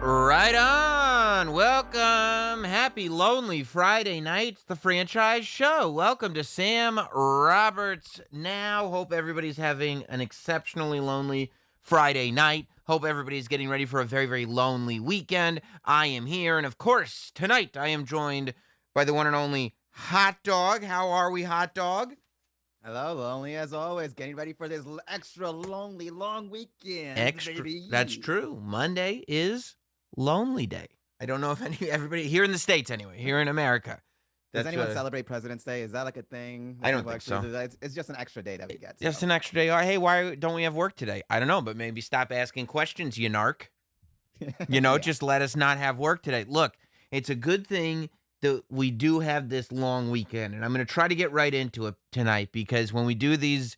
Right on. Welcome. Happy Lonely Friday night. It's the franchise show. Welcome to Sam Roberts Now. Hope everybody's having an exceptionally lonely Friday night. Hope everybody's getting ready for a very, very lonely weekend. I am here. And of course, tonight I am joined by the one and only Hot Dog. How are we, Hot Dog? Hello, lonely as always. Getting ready for this extra lonely long weekend. Baby. That's true. Monday is Lonely Day. I don't know if everybody here in the States anyway, here in America. Does anyone celebrate President's Day? Is that like a thing? I don't think so. It's just an extra day that we get. Just an extra day. Hey, why don't we have work today? I don't know, but maybe stop asking questions, you narc. Yeah. Just let us not have work today. Look, it's a good thing that we do have this long weekend, and I'm going to try to get right into it tonight because when we do these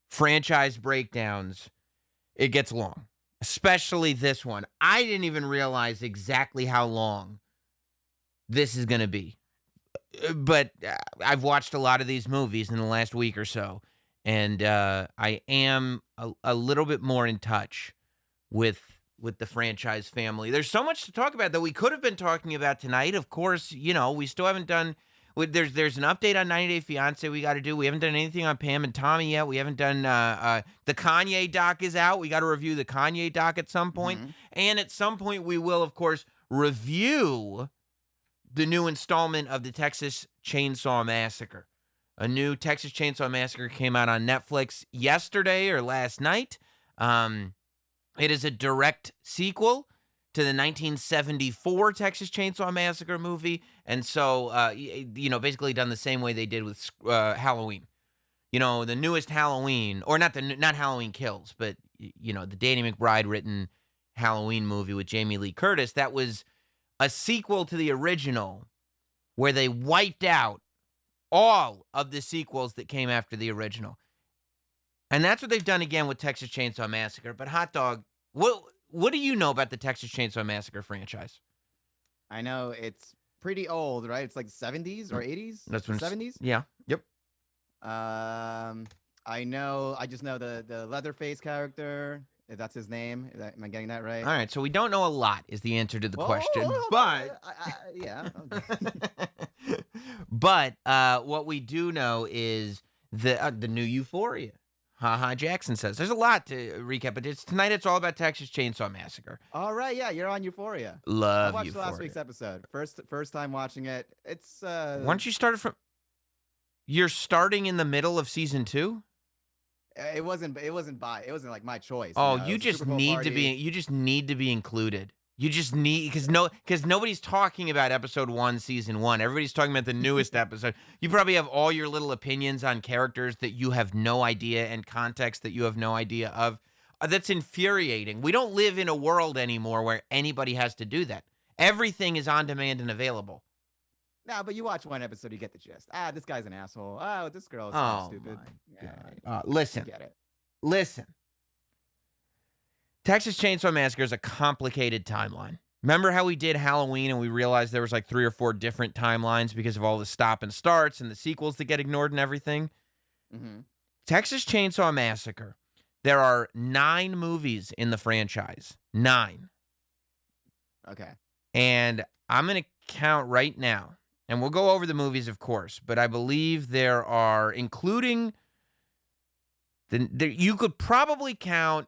franchise breakdowns, it gets long. Especially this one. I didn't even realize exactly how long this is going to be. But I've watched a lot of these movies in the last week or so, and I am a little bit more in touch with the franchise family. There's so much to talk about that we could have been talking about tonight. Of course, we still haven't done... There's an update on 90 Day Fiancé we got to do. We haven't done anything on Pam and Tommy yet. We haven't done the Kanye doc is out. We got to review the Kanye doc at some point. Mm-hmm. And at some point we will, of course, review the new installment of the Texas Chainsaw Massacre. A new Texas Chainsaw Massacre came out on Netflix yesterday or last night. It is a direct sequel to the 1974 Texas Chainsaw Massacre movie. And so, basically done the same way they did with Halloween. The newest Halloween, or not Halloween Kills, but, the Danny McBride written Halloween movie with Jamie Lee Curtis. That was a sequel to the original where they wiped out all of the sequels that came after the original. And that's what they've done again with Texas Chainsaw Massacre. But Hot Dog, what do you know about the Texas Chainsaw Massacre franchise? I know it's pretty old, right? It's like 70s or 80s? That's when 70s? Yeah. Yep. I just know the Leatherface character, if that's his name. Am I getting that right? All right, so we don't know a lot is the answer to the question. But yeah. Okay. But what we do know is the new Euphoria. Haha, Jackson says. There's a lot to recap, but tonight it's all about Texas Chainsaw Massacre. All right, yeah, you're on Euphoria. Love I watched Euphoria. last week's episode. First time watching it. It's Why don't you start it from... You're starting in the middle of season 2? It wasn't like my choice. Oh, you just need to be included. You just need, because nobody's talking about episode 1, season 1. Everybody's talking about the newest episode. You probably have all your little opinions on characters that you have no idea and context that you have no idea of. That's infuriating. We don't live in a world anymore where anybody has to do that. Everything is on demand and available. No, but you watch one episode, you get the gist. This guy's an asshole. Oh, this girl is so stupid. Listen. Get it. Listen. Texas Chainsaw Massacre is a complicated timeline. Remember how we did Halloween and we realized there was like 3 or 4 different timelines because of all the stop and starts and the sequels that get ignored and everything? Mm-hmm. Texas Chainsaw Massacre. There are 9 movies in the franchise. 9. Okay. And I'm going to count right now. And we'll go over the movies, of course. But I believe there are, including... you could probably count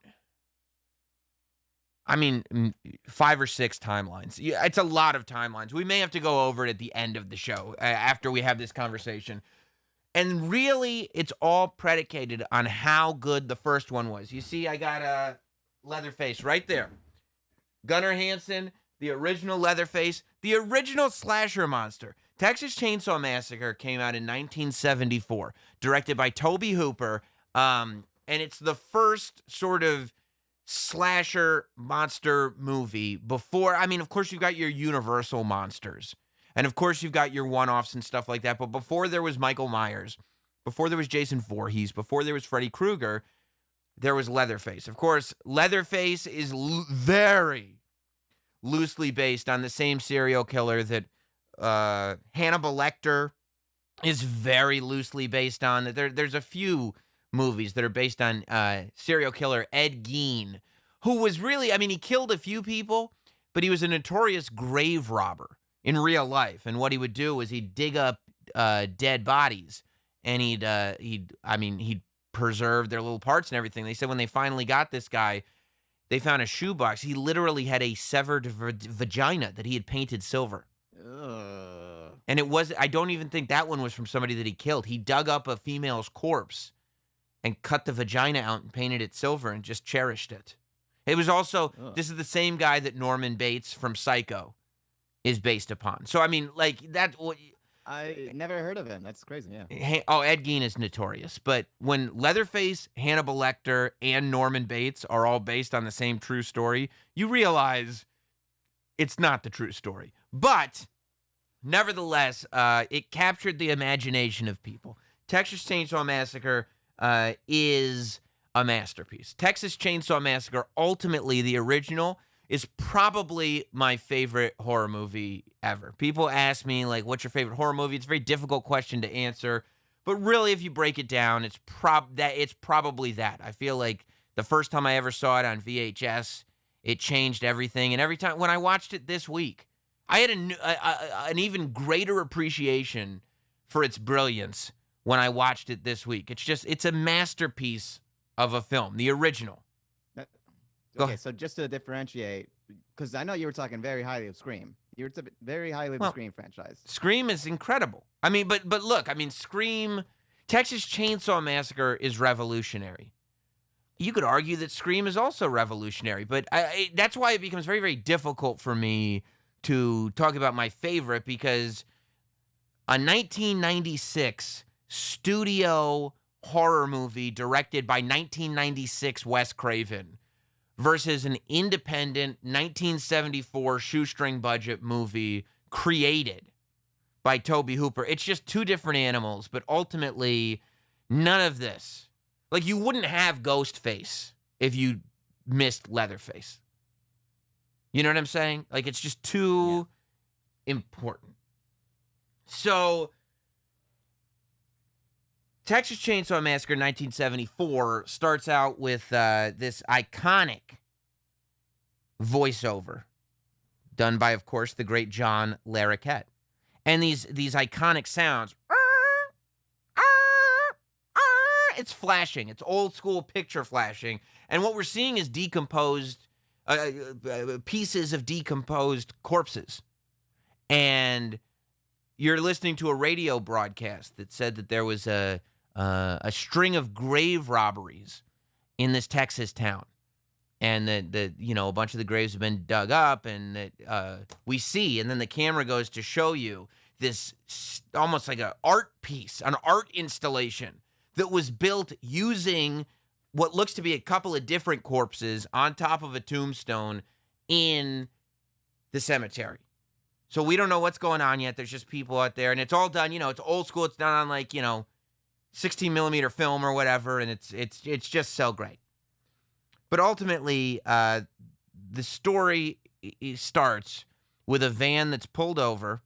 I mean, 5 or 6 timelines. Yeah, it's a lot of timelines. We may have to go over it at the end of the show after we have this conversation. And really, it's all predicated on how good the first one was. You see, I got a Leatherface right there. Gunnar Hansen, the original Leatherface, the original slasher monster. Texas Chainsaw Massacre came out in 1974, directed by Tobe Hooper. And it's the first sort of slasher monster movie before. I mean, of course, you've got your Universal monsters. And of course, you've got your one-offs and stuff like that. But before there was Michael Myers, before there was Jason Voorhees, before there was Freddy Krueger, there was Leatherface. Of course, Leatherface is very loosely based on the same serial killer that Hannibal Lecter is very loosely based on. There's a few movies that are based on serial killer Ed Gein, who was really, I mean, he killed a few people, but he was a notorious grave robber in real life. And what he would do is he'd dig up dead bodies, and he'd preserve their little parts and everything. They said when they finally got this guy, they found a shoebox. He literally had a severed vagina that he had painted silver. Ugh. And it was, I don't even think that one was from somebody that he killed. He dug up a female's corpse and cut the vagina out and painted it silver and just cherished it. It was also, this is the same guy that Norman Bates from Psycho is based upon. So, I mean, like, that. I never heard of him. That's crazy, yeah. Ed Gein is notorious. But when Leatherface, Hannibal Lecter, and Norman Bates are all based on the same true story, you realize it's not the true story. But, nevertheless, it captured the imagination of people. Texas Chainsaw Massacre is a masterpiece. Texas Chainsaw Massacre, ultimately the original, is probably my favorite horror movie ever. People ask me, like, what's your favorite horror movie? It's a very difficult question to answer. But really, if you break it down, it's probably that. I feel like the first time I ever saw it on VHS, it changed everything. And every time, when I watched it this week, I had an even greater appreciation for its brilliance when I watched it this week. It's a masterpiece of a film, the original. Okay, so just to differentiate, because I know you were talking very highly of Scream. You were very highly of the Scream franchise. Scream is incredible. I mean, but look, I mean, Scream, Texas Chainsaw Massacre is revolutionary. You could argue that Scream is also revolutionary, but that's why it becomes very, very difficult for me to talk about my favorite, because a 1996 studio horror movie directed by 1996 Wes Craven versus an independent 1974 shoestring budget movie created by Tobe Hooper. It's just two different animals, but ultimately, none of this. Like, you wouldn't have Ghostface if you missed Leatherface. You know what I'm saying? Like, it's just too important. So, Texas Chainsaw Massacre 1974 starts out with this iconic voiceover done by, of course, the great John Larroquette. And these iconic sounds. It's flashing. It's old school picture flashing. And what we're seeing is decomposed pieces of decomposed corpses. And you're listening to a radio broadcast that said that there was a string of grave robberies in this Texas town, and that a bunch of the graves have been dug up, and that we see, and then the camera goes to show you this almost like an art piece, an art installation that was built using what looks to be a couple of different corpses on top of a tombstone in the cemetery. So we don't know what's going on yet. There's just people out there, and it's all done, it's old school. It's done on, like, 16 millimeter film or whatever, and it's just so great. But ultimately, the story starts with a van that's pulled over,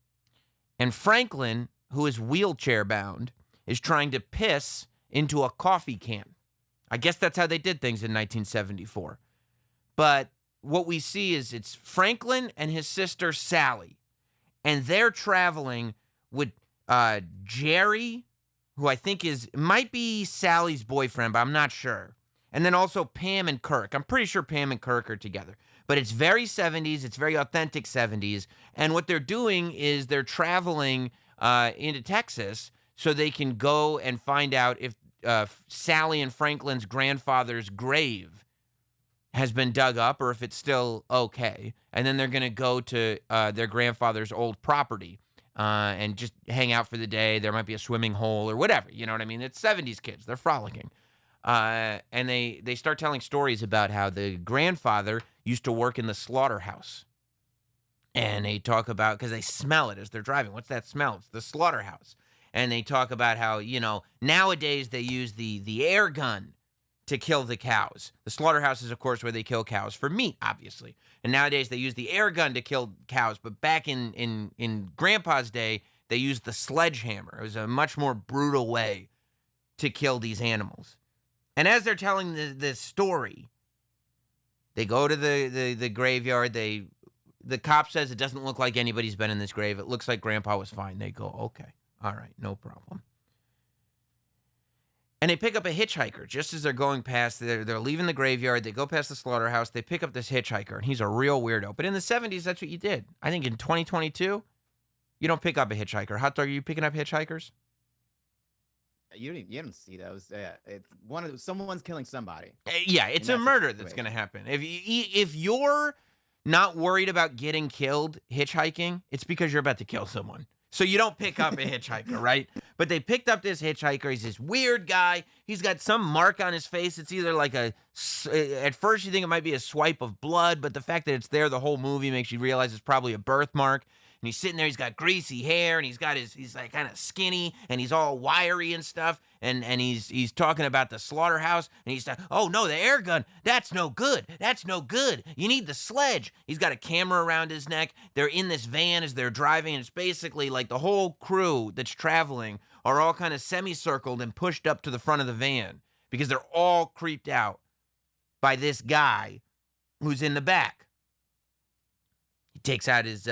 and Franklin, who is wheelchair bound, is trying to piss into a coffee can. I guess that's how they did things in 1974. But what we see is it's Franklin and his sister Sally, and they're traveling with Jerry, who I think might be Sally's boyfriend, but I'm not sure. And then also Pam and Kirk. I'm pretty sure Pam and Kirk are together. But it's very 70s. It's very authentic 70s. And what they're doing is they're traveling into Texas so they can go and find out if Sally and Franklin's grandfather's grave has been dug up or if it's still okay. And then they're going to go to their grandfather's old property and just hang out for the day. There might be a swimming hole or whatever. You know what I mean? It's 70s kids. They're frolicking. And they start telling stories about how the grandfather used to work in the slaughterhouse. And they talk about, because they smell it as they're driving. What's that smell? It's the slaughterhouse. And they talk about how, nowadays they use the air gun to kill the cows. The slaughterhouse is, of course, where they kill cows for meat, obviously. And nowadays they use the air gun to kill cows. But back in Grandpa's day, they used the sledgehammer. It was a much more brutal way to kill these animals. And as they're telling this story, they go to the graveyard. The cop says it doesn't look like anybody's been in this grave. It looks like Grandpa was fine. They go, okay, all right, no problem. And they pick up a hitchhiker just as they're going past. They're leaving the graveyard. They go past the slaughterhouse. They pick up this hitchhiker, and he's a real weirdo. But in the 70s, that's what you did. I think in 2022, you don't pick up a hitchhiker. Hot dog, are you picking up hitchhikers? You didn't see those. It's someone's killing somebody. Yeah, it's a murder that's going to happen. If you're not worried about getting killed hitchhiking, it's because you're about to kill someone. So you don't pick up a hitchhiker, right? But they picked up this hitchhiker. He's this weird guy. He's got some mark on his face. It's either like at first you think it might be a swipe of blood, but the fact that it's there the whole movie makes you realize it's probably a birthmark. And he's sitting there, he's got greasy hair, and he's like kind of skinny, and he's all wiry and stuff, and he's talking about the slaughterhouse, and he's like, oh no, the air gun, that's no good, you need the sledge. He's got a camera around his neck. They're in this van as they're driving, and it's basically like the whole crew that's traveling are all kind of semicircled and pushed up to the front of the van, because they're all creeped out by this guy who's in the back. He takes out his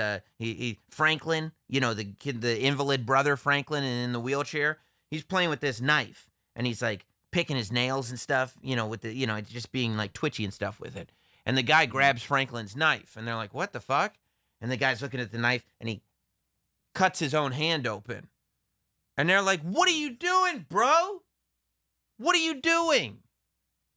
Franklin, the kid, the invalid brother Franklin, and in the wheelchair. He's playing with this knife, and he's like picking his nails and stuff, with the, just being like twitchy and stuff with it. And the guy grabs Franklin's knife, and they're like, "What the fuck?" And the guy's looking at the knife, and he cuts his own hand open. And they're like, "What are you doing, bro? What are you doing?"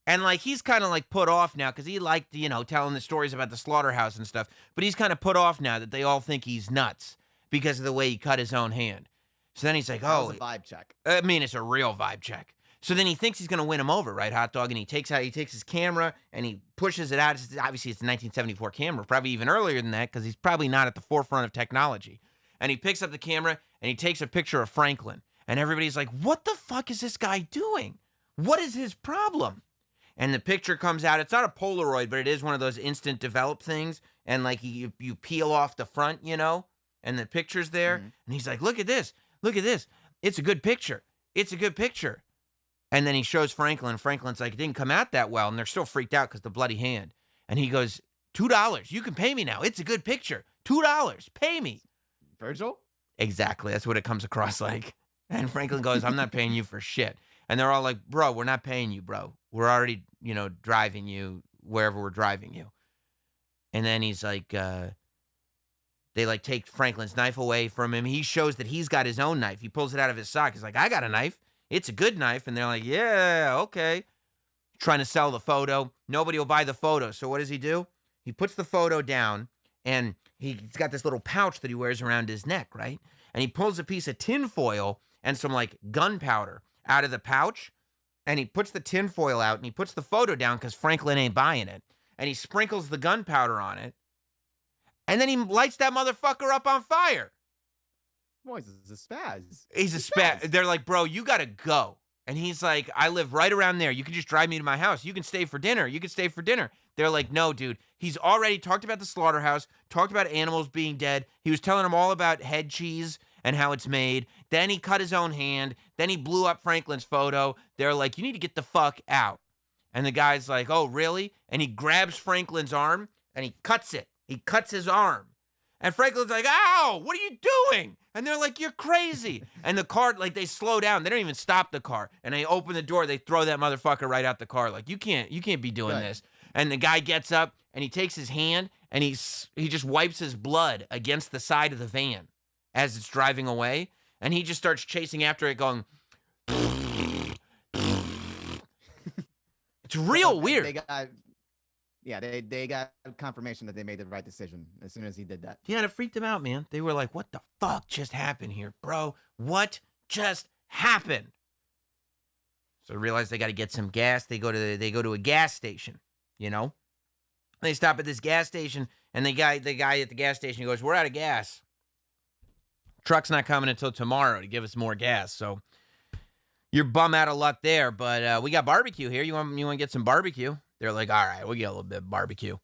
And, he's kind of, put off now because he liked, telling the stories about the slaughterhouse and stuff. But he's kind of put off now that they all think he's nuts because of the way he cut his own hand. So then he's like, oh. It's a vibe check. I mean, it's a real vibe check. So then he thinks he's going to win him over, right, Hot Dog? And he takes his camera and he pushes it out. Obviously, it's a 1974 camera, probably even earlier than that because he's probably not at the forefront of technology. And he picks up the camera and he takes a picture of Franklin. And everybody's like, what the fuck is this guy doing? What is his problem? And the picture comes out. It's not a Polaroid, but it is one of those instant develop things. And you peel off the front, and the picture's there. Mm-hmm. And he's like, look at this. It's a good picture. And then he shows Franklin. Franklin's like, it didn't come out that well. And they're still freaked out because the bloody hand. And he goes, $2. You can pay me now. It's a good picture. $2. Pay me. Virgil? Exactly. That's what it comes across like. And Franklin goes, I'm not paying you for shit. And they're all like, bro, we're not paying you, bro. We're already, driving you wherever we're driving you. And then he's like, they take Franklin's knife away from him. He shows that he's got his own knife. He pulls it out of his sock. He's like, I got a knife. It's a good knife. And they're like, yeah, okay. Trying to sell the photo. Nobody will buy the photo. So what does he do? He puts the photo down and he's got this little pouch that he wears around his neck, right? And he pulls a piece of tinfoil and some gunpowder out of the pouch, and he puts the tinfoil out, and he puts the photo down because Franklin ain't buying it, and he sprinkles the gunpowder on it, and then he lights that motherfucker up on fire. Boy, he's a spaz. He's a spaz. They're like, bro, you gotta go. And he's like, I live right around there. You can just drive me to my house. You can stay for dinner. They're like, no, dude. He's already talked about the slaughterhouse, talked about animals being dead. He was telling them all about head cheese and how it's made. Then he cut his own hand. Then he blew up Franklin's photo. They're like, you need to get the fuck out. And the guy's like, oh, really? And he grabs Franklin's arm and he cuts it. He cuts his arm. And Franklin's like, ow, what are you doing? And they're like, you're crazy. And the car, like, they slow down. They don't even stop the car. And they open the door. They throw that motherfucker right out the car. Like, you can't be doing this. And the guy gets up and he takes his hand and he just wipes his blood against the side of the van as it's driving away. And he just starts chasing after it going, it's real weird. They got confirmation that they made the right decision as soon as he did that. Yeah, and it freaked them out, man. They were like, what the fuck just happened here, bro? What just happened? So they realize they got to get some gas. They go to a gas station, you know? They stop at this gas station, and the guy at the gas station goes, we're out of gas. Truck's not coming until tomorrow to give us more gas. So you're bum out of luck there, but we got barbecue here. You want to get some barbecue? They're like, all right, we'll get a little bit of barbecue.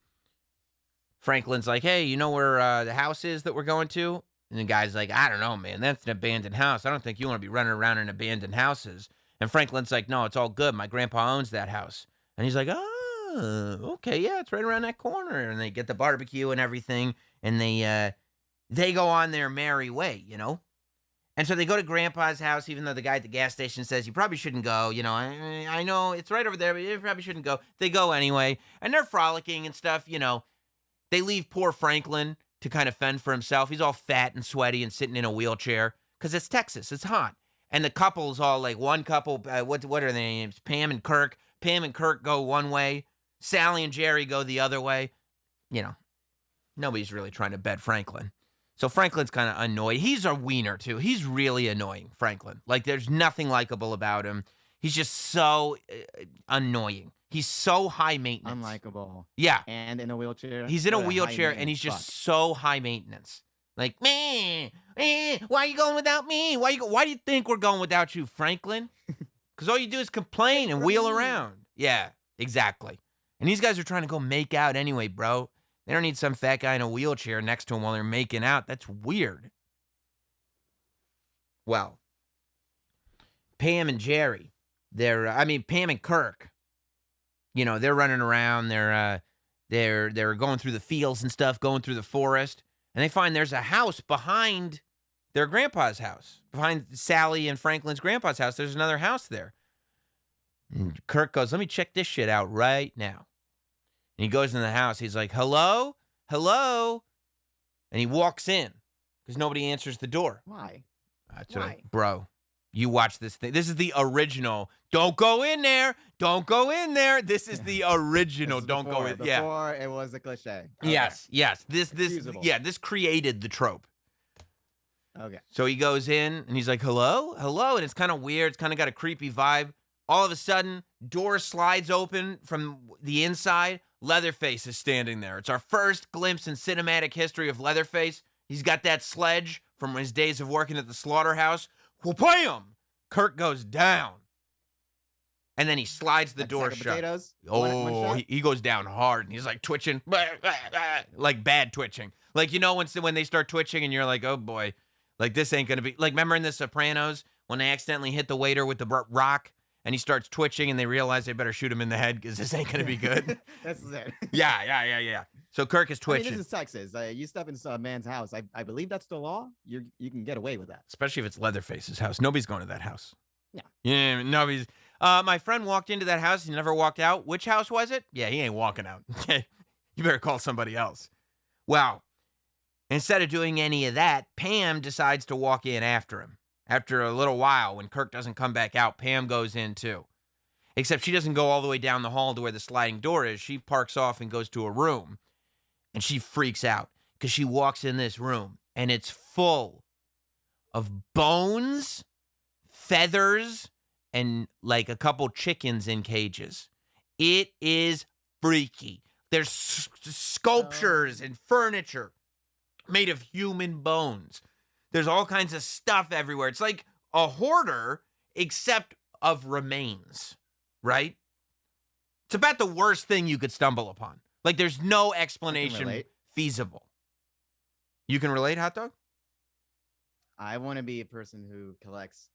Franklin's like, hey, you know where the house is that we're going to? And the guy's like, I don't know, man. That's an abandoned house. I don't think you want to be running around in abandoned houses. And Franklin's like, no, it's all good. My grandpa owns that house. And he's like, oh, okay, yeah, it's right around that corner. And they get the barbecue and everything, and they go on their merry way, you know? And so they go to Grandpa's house, even though the guy at the gas station says, you probably shouldn't go. You know, I know it's right over there, but you probably shouldn't go. They go anyway, and they're frolicking and stuff, you know. They leave poor Franklin to kind of fend for himself. He's all fat and sweaty and sitting in a wheelchair because it's Texas. It's hot. And the couple's all like, one couple, what are their names? Pam and Kirk. Pam and Kirk go one way. Sally and Jerry go the other way. You know, nobody's really trying to bed Franklin. So Franklin's kind of annoyed. He's a wiener, too. He's really annoying, Franklin. Like, there's nothing likable about him. He's just so annoying. He's so high maintenance. Unlikable. Yeah. And in a wheelchair. He's in a wheelchair, and he's just so high maintenance. Like, why are you going without me? Why do you think we're going without you, Franklin? Because all you do is complain and wheel around. Yeah, exactly. And these guys are trying to go make out anyway, bro. They don't need some fat guy in a wheelchair next to him while they're making out. That's weird. Well, Pam and Jerry, Pam and Kirk, you know, they're running around. They're going through the fields and stuff, going through the forest, and they find there's a house behind their grandpa's house, behind Sally and Franklin's grandpa's house. There's another house there. And Kirk goes, let me check this shit out right now. And he goes in the house. He's like, hello? Hello? And he walks in because nobody answers the door. Why? Why? Bro, you watch this thing. This is the original. Don't go in there. Don't go in there. This is the original. Don't go in. Yeah. Before it was a cliche. Okay. Yes. This created the trope. Okay. So he goes in and he's like, hello? Hello? And it's kind of weird. It's kind of got a creepy vibe. All of a sudden, door slides open from the inside. Leatherface is standing there. It's our first glimpse in cinematic history of Leatherface. He's got that sledge from his days of working at the slaughterhouse. Wham! Kirk goes down. And then he slides the door shut. Potatoes? Oh, he goes down hard. And he's like twitching. Like bad twitching. Like, you know, when they start twitching and you're like, oh boy, like this ain't going to be. Like, remember in The Sopranos when they accidentally hit the waiter with the rock? And he starts twitching, and they realize they better shoot him in the head because this ain't going to be good. That's it. Yeah. So Kirk is twitching. This is Texas. You step into a man's house. I believe that's the law. You can get away with that. Especially if it's Leatherface's house. Nobody's going to that house. Yeah. Yeah, nobody's. My friend walked into that house. He never walked out. Which house was it? Yeah, he ain't walking out. You better call somebody else. Well, instead of doing any of that, Pam decides to walk in after him. After a little while, when Kirk doesn't come back out, Pam goes in too. Except she doesn't go all the way down the hall to where the sliding door is. She parks off and goes to a room. And she freaks out because she walks in this room and it's full of bones, feathers, and like a couple chickens in cages. It is freaky. There's sculptures and furniture made of human bones. There's all kinds of stuff everywhere. It's like a hoarder, except of remains, right? It's about the worst thing you could stumble upon. Like, there's no explanation feasible. You can relate, Hot Dog? I want to be a person who collects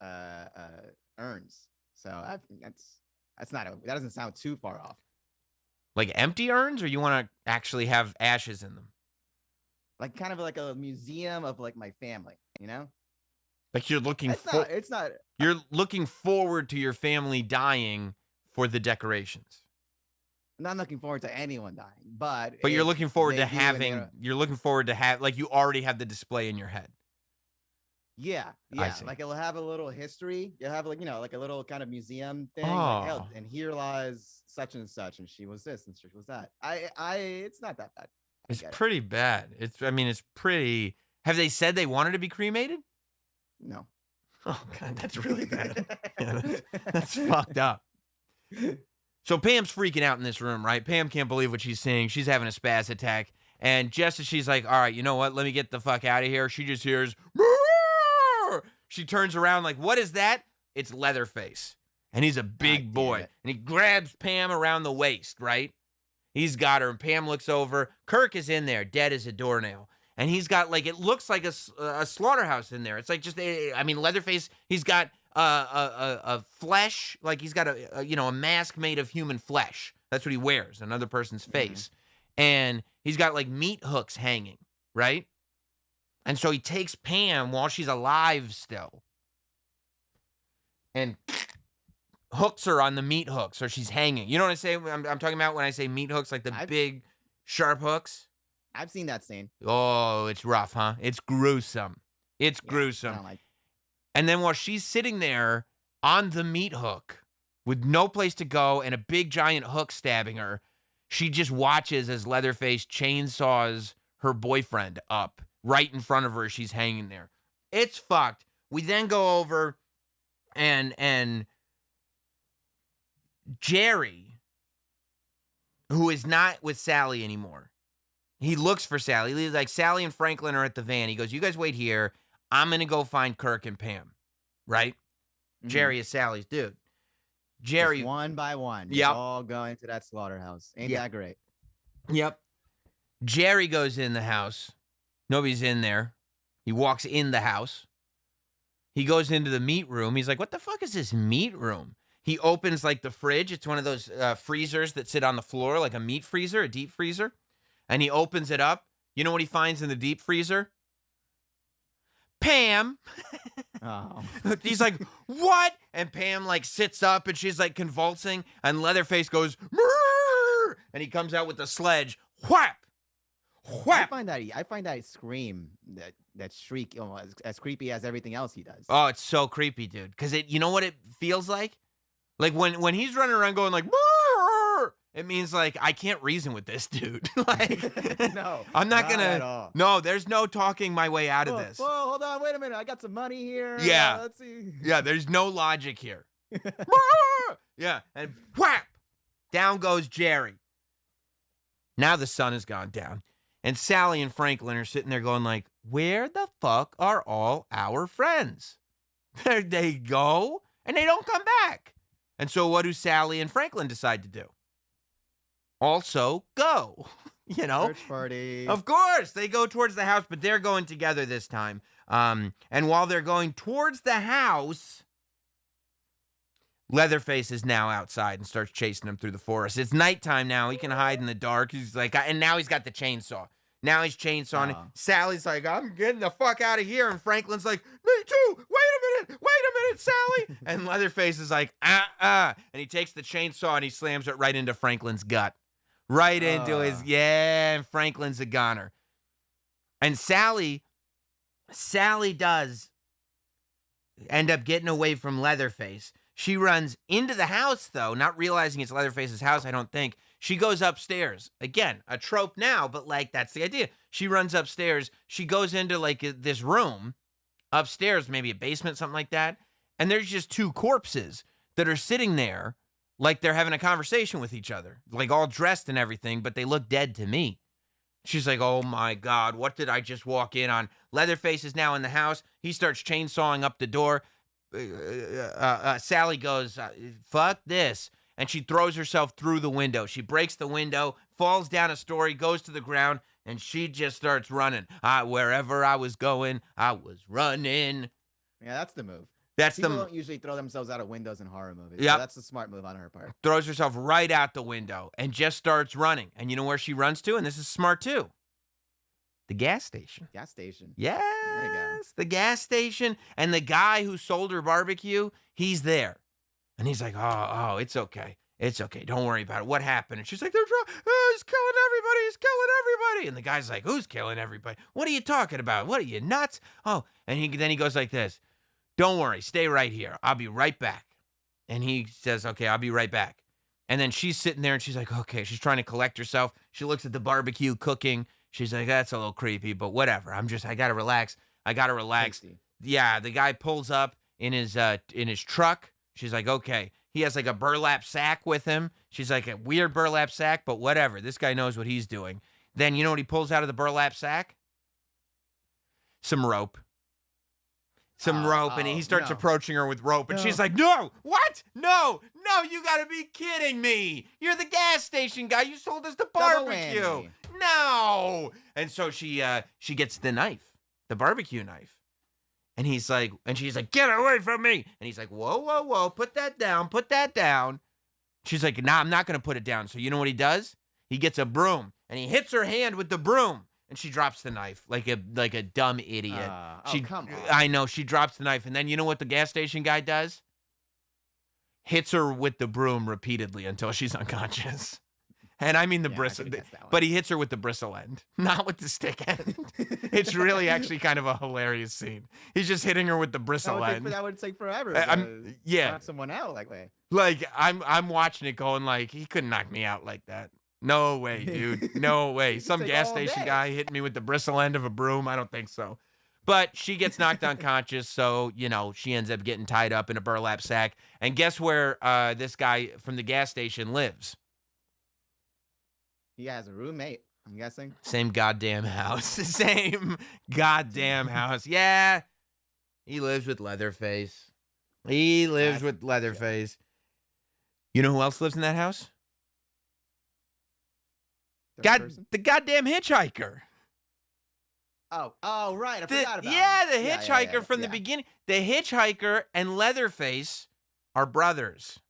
urns. So that doesn't sound too far off. Like empty urns, or you want to actually have ashes in them? like kind of like a museum of like my family, you know? Like you're looking It's not you're looking forward to your family dying for the decorations. I'm not looking forward to anyone dying, but You're if looking forward they to do and they having don't- you're looking forward to have like you already have the display in your head. yeah, I yeah, see. like it'll have a little history. You'll have like, you know, like a little kind of museum thing. Oh. Like, and here lies such and such, and she was this and she was that. It's not that bad. I It's get it. pretty bad. It's pretty. Have they said they wanted to be cremated? No. Oh god, that's really bad. Yeah, that's fucked up. So Pam's freaking out in this room, right? Pam can't believe what she's seeing. She's having a spaz attack. And just as she's like, all right, you know what? Let me get the fuck out of here. She just hears, "Roar!" She turns around like, what is that? It's Leatherface. And he's a big damn boy. it. And he grabs Pam around the waist, right? He's got her. And Pam looks over. Kirk is in there, dead as a doornail. And he's got like, it looks like a slaughterhouse in there. It's like just, Leatherface, he's got a flesh, like he's got a mask made of human flesh. That's what he wears, another person's face. And he's got like meat hooks hanging, right? And so he takes Pam while she's alive still and hooks her on the meat hook so she's hanging. You know what I say? I'm talking about when I say meat hooks, like the big sharp hooks. I've seen that scene. Oh, it's rough, huh? It's gruesome. It's gruesome. And then while she's sitting there on the meat hook with no place to go and a big giant hook stabbing her, she just watches as Leatherface chainsaws her boyfriend up right in front of her as she's hanging there. It's fucked. We then go over and Jerry, who is not with Sally anymore, he looks for Sally. He's like, Sally and Franklin are at the van. He goes, you guys wait here. I'm going to go find Kirk and Pam, right? Mm-hmm. Jerry is Sally's dude. Jerry. Just one by one. Yep. All going to that slaughterhouse. Ain't that great? Yep. Jerry goes in the house. Nobody's in there. He walks in the house. He goes into the meat room. He's like, what the fuck is this meat room? He opens like the fridge. It's one of those freezers that sit on the floor, like a meat freezer, a deep freezer. And he opens it up. You know what he finds in the deep freezer? Pam. Oh. He's like, what? And Pam like sits up and she's like convulsing. And Leatherface goes, "Murr!" And he comes out with the sledge. Whap! Whap! I find that scream, that shriek, as creepy as everything else he does. Oh, it's so creepy, dude. Because you know what it feels like? Like when he's running around going like, "Murr!" It means like I can't reason with this dude. Like, no, I'm not gonna. At all. No, there's no talking my way out of this. Whoa, hold on, wait a minute. I got some money here. Yeah, let's see. Yeah, there's no logic here. Yeah, and whap, down goes Jerry. Now the sun has gone down, and Sally and Franklin are sitting there going like, "Where the fuck are all our friends? There they go, and they don't come back." And so, what do Sally and Franklin decide to do? Also go, Search party. Of course, they go towards the house, but they're going together this time. And while they're going towards the house, Leatherface is now outside and starts chasing them through the forest. It's nighttime now. He can hide in the dark. He's like, and now he's got the chainsaw. Now he's chainsawing. Sally's like, I'm getting the fuck out of here. And Franklin's like, me too. Wait a minute, Sally. And Leatherface is like, And he takes the chainsaw and he slams it right into Franklin's gut. Right into his, and Franklin's a goner. And Sally does end up getting away from Leatherface. She runs into the house, though, not realizing it's Leatherface's house, I don't think. She goes upstairs. Again, a trope now, but, like, that's the idea. She runs upstairs. She goes into, like, this room upstairs, maybe a basement, something like that. And there's just two corpses that are sitting there like they're having a conversation with each other, like all dressed and everything, but they look dead to me. She's like, oh my God, what did I just walk in on? Leatherface is now in the house. He starts chainsawing up the door. Sally goes, fuck this. And she throws herself through the window. She breaks the window, falls down a story, goes to the ground, and she just starts running. Wherever I was going, I was running. Yeah, that's the move. People don't usually throw themselves out of windows in horror movies. Yeah, so that's a smart move on her part. Throws herself right out the window and just starts running. And you know where she runs to? And this is smart too. The gas station. Gas station. Yes, There you go. the gas station. And the guy who sold her barbecue, he's there. And he's like, oh, it's okay. It's okay. Don't worry about it. What happened? And she's like, he's killing everybody. He's killing everybody. And the guy's like, who's killing everybody? What are you talking about? What are you, nuts? Oh, and then he goes like this. Don't worry. Stay right here. I'll be right back. And he says, okay, I'll be right back. And then she's sitting there and she's like, okay, she's trying to collect herself. She looks at the barbecue cooking. She's like, that's a little creepy, but whatever. I got to relax. Tasty. Yeah, the guy pulls up in his truck. She's like, okay. He has like a burlap sack with him. She's like, a weird burlap sack, but whatever. This guy knows what he's doing. Then you know what he pulls out of the burlap sack? Some rope. And he starts approaching her with rope, and she's like, no, what? No, you gotta be kidding me. You're the gas station guy. You sold us the barbecue. No. And so she gets the knife, the barbecue knife. And she's like, get away from me. And he's like, whoa, put that down. She's like, nah, I'm not gonna put it down. So you know what he does? He gets a broom, and he hits her hand with the broom. And she drops the knife like a dumb idiot. Come on. I know, she drops the knife. And then you know what the gas station guy does? Hits her with the broom repeatedly until she's unconscious. And I mean the bristle. But he hits her with the bristle end, not with the stick end. It's really actually kind of a hilarious scene. He's just hitting her with the bristle end. That would take forever. Yeah. Someone out like way. Like, I'm watching it going like, he couldn't knock me out like that. No way, dude. No way. Some gas station guy hitting me with the bristle end of a broom. I don't think so. But she gets knocked unconscious, so, she ends up getting tied up in a burlap sack. And guess where this guy from the gas station lives? He has a roommate, I'm guessing. Same goddamn house. Same goddamn house. Yeah. He lives with Leatherface. You know who else lives in that house? The goddamn hitchhiker. Oh, right. I forgot about him. Yeah, the hitchhiker from the beginning. The hitchhiker and Leatherface are brothers.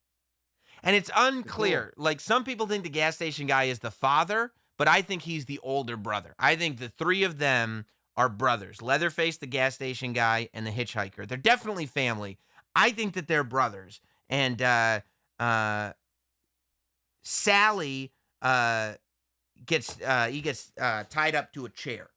And it's unclear. Cool. Like, some people think the gas station guy is the father, but I think he's the older brother. I think the three of them are brothers. Leatherface, the gas station guy, and the hitchhiker. They're definitely family. I think that they're brothers. And Sally gets tied up to a chair.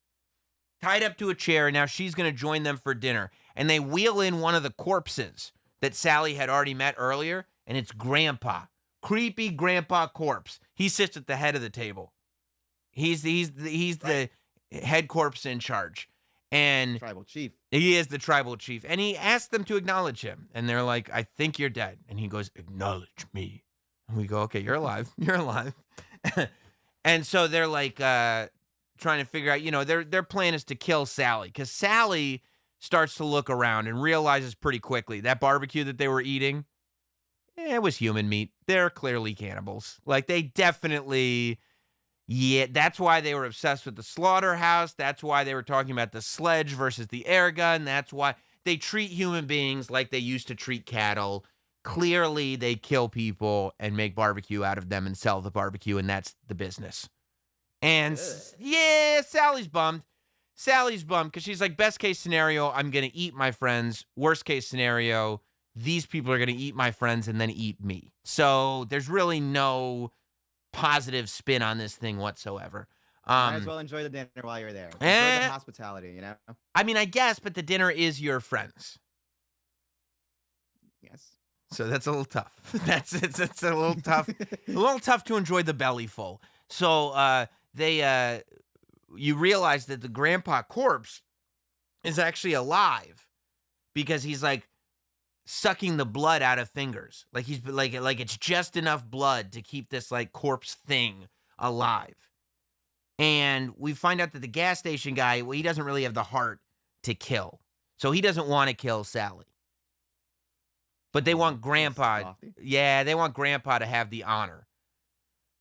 And now she's going to join them for dinner. And they wheel in one of the corpses that Sally had already met earlier, and it's Grandpa. Creepy Grandpa corpse. He sits at the head of the table. He's the head corpse in charge. And tribal chief. He is the tribal chief. And he asks them to acknowledge him. And they're like, I think you're dead. And he goes, acknowledge me. And we go, okay, you're alive. You're alive. And so they're like trying to figure out, their plan is to kill Sally, because Sally starts to look around and realizes pretty quickly that barbecue that they were eating, it was human meat. They're clearly cannibals. Like, they definitely, that's why they were obsessed with the slaughterhouse. That's why they were talking about the sledge versus the air gun. That's why they treat human beings like they used to treat cattle. Clearly, they kill people and make barbecue out of them and sell the barbecue, and that's the business. And, Sally's bummed. Because she's like, best case scenario, I'm going to eat my friends. Worst case scenario, these people are going to eat my friends and then eat me. So there's really no positive spin on this thing whatsoever. Might as well enjoy the dinner while you're there. Enjoy the hospitality, I mean, I guess, but the dinner is your friends. Yes. So that's a little tough. It's a little tough. A little tough to enjoy the belly full. So you realize that the grandpa corpse is actually alive because he's like sucking the blood out of fingers. Like he's like it's just enough blood to keep this like corpse thing alive. And we find out that the gas station guy, well, he doesn't really have the heart to kill. So he doesn't want to kill Sally. But they want Grandpa. Yeah, they want Grandpa to have the honor.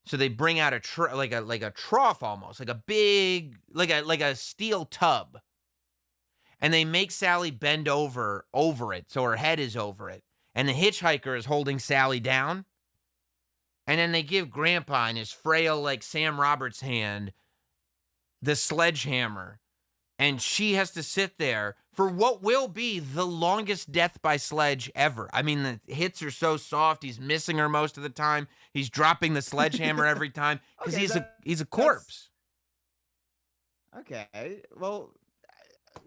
So they bring out a trough almost, like a big, like a steel tub. And they make Sally bend over it, so her head is over it. And the hitchhiker is holding Sally down. And then they give Grandpa in his frail, like Sam Roberts hand, the sledgehammer, and she has to sit there for what will be the longest death by sledge ever. I mean, the hits are so soft. He's missing her most of the time. He's dropping the sledgehammer every time because Okay, he's a corpse. Okay. Well,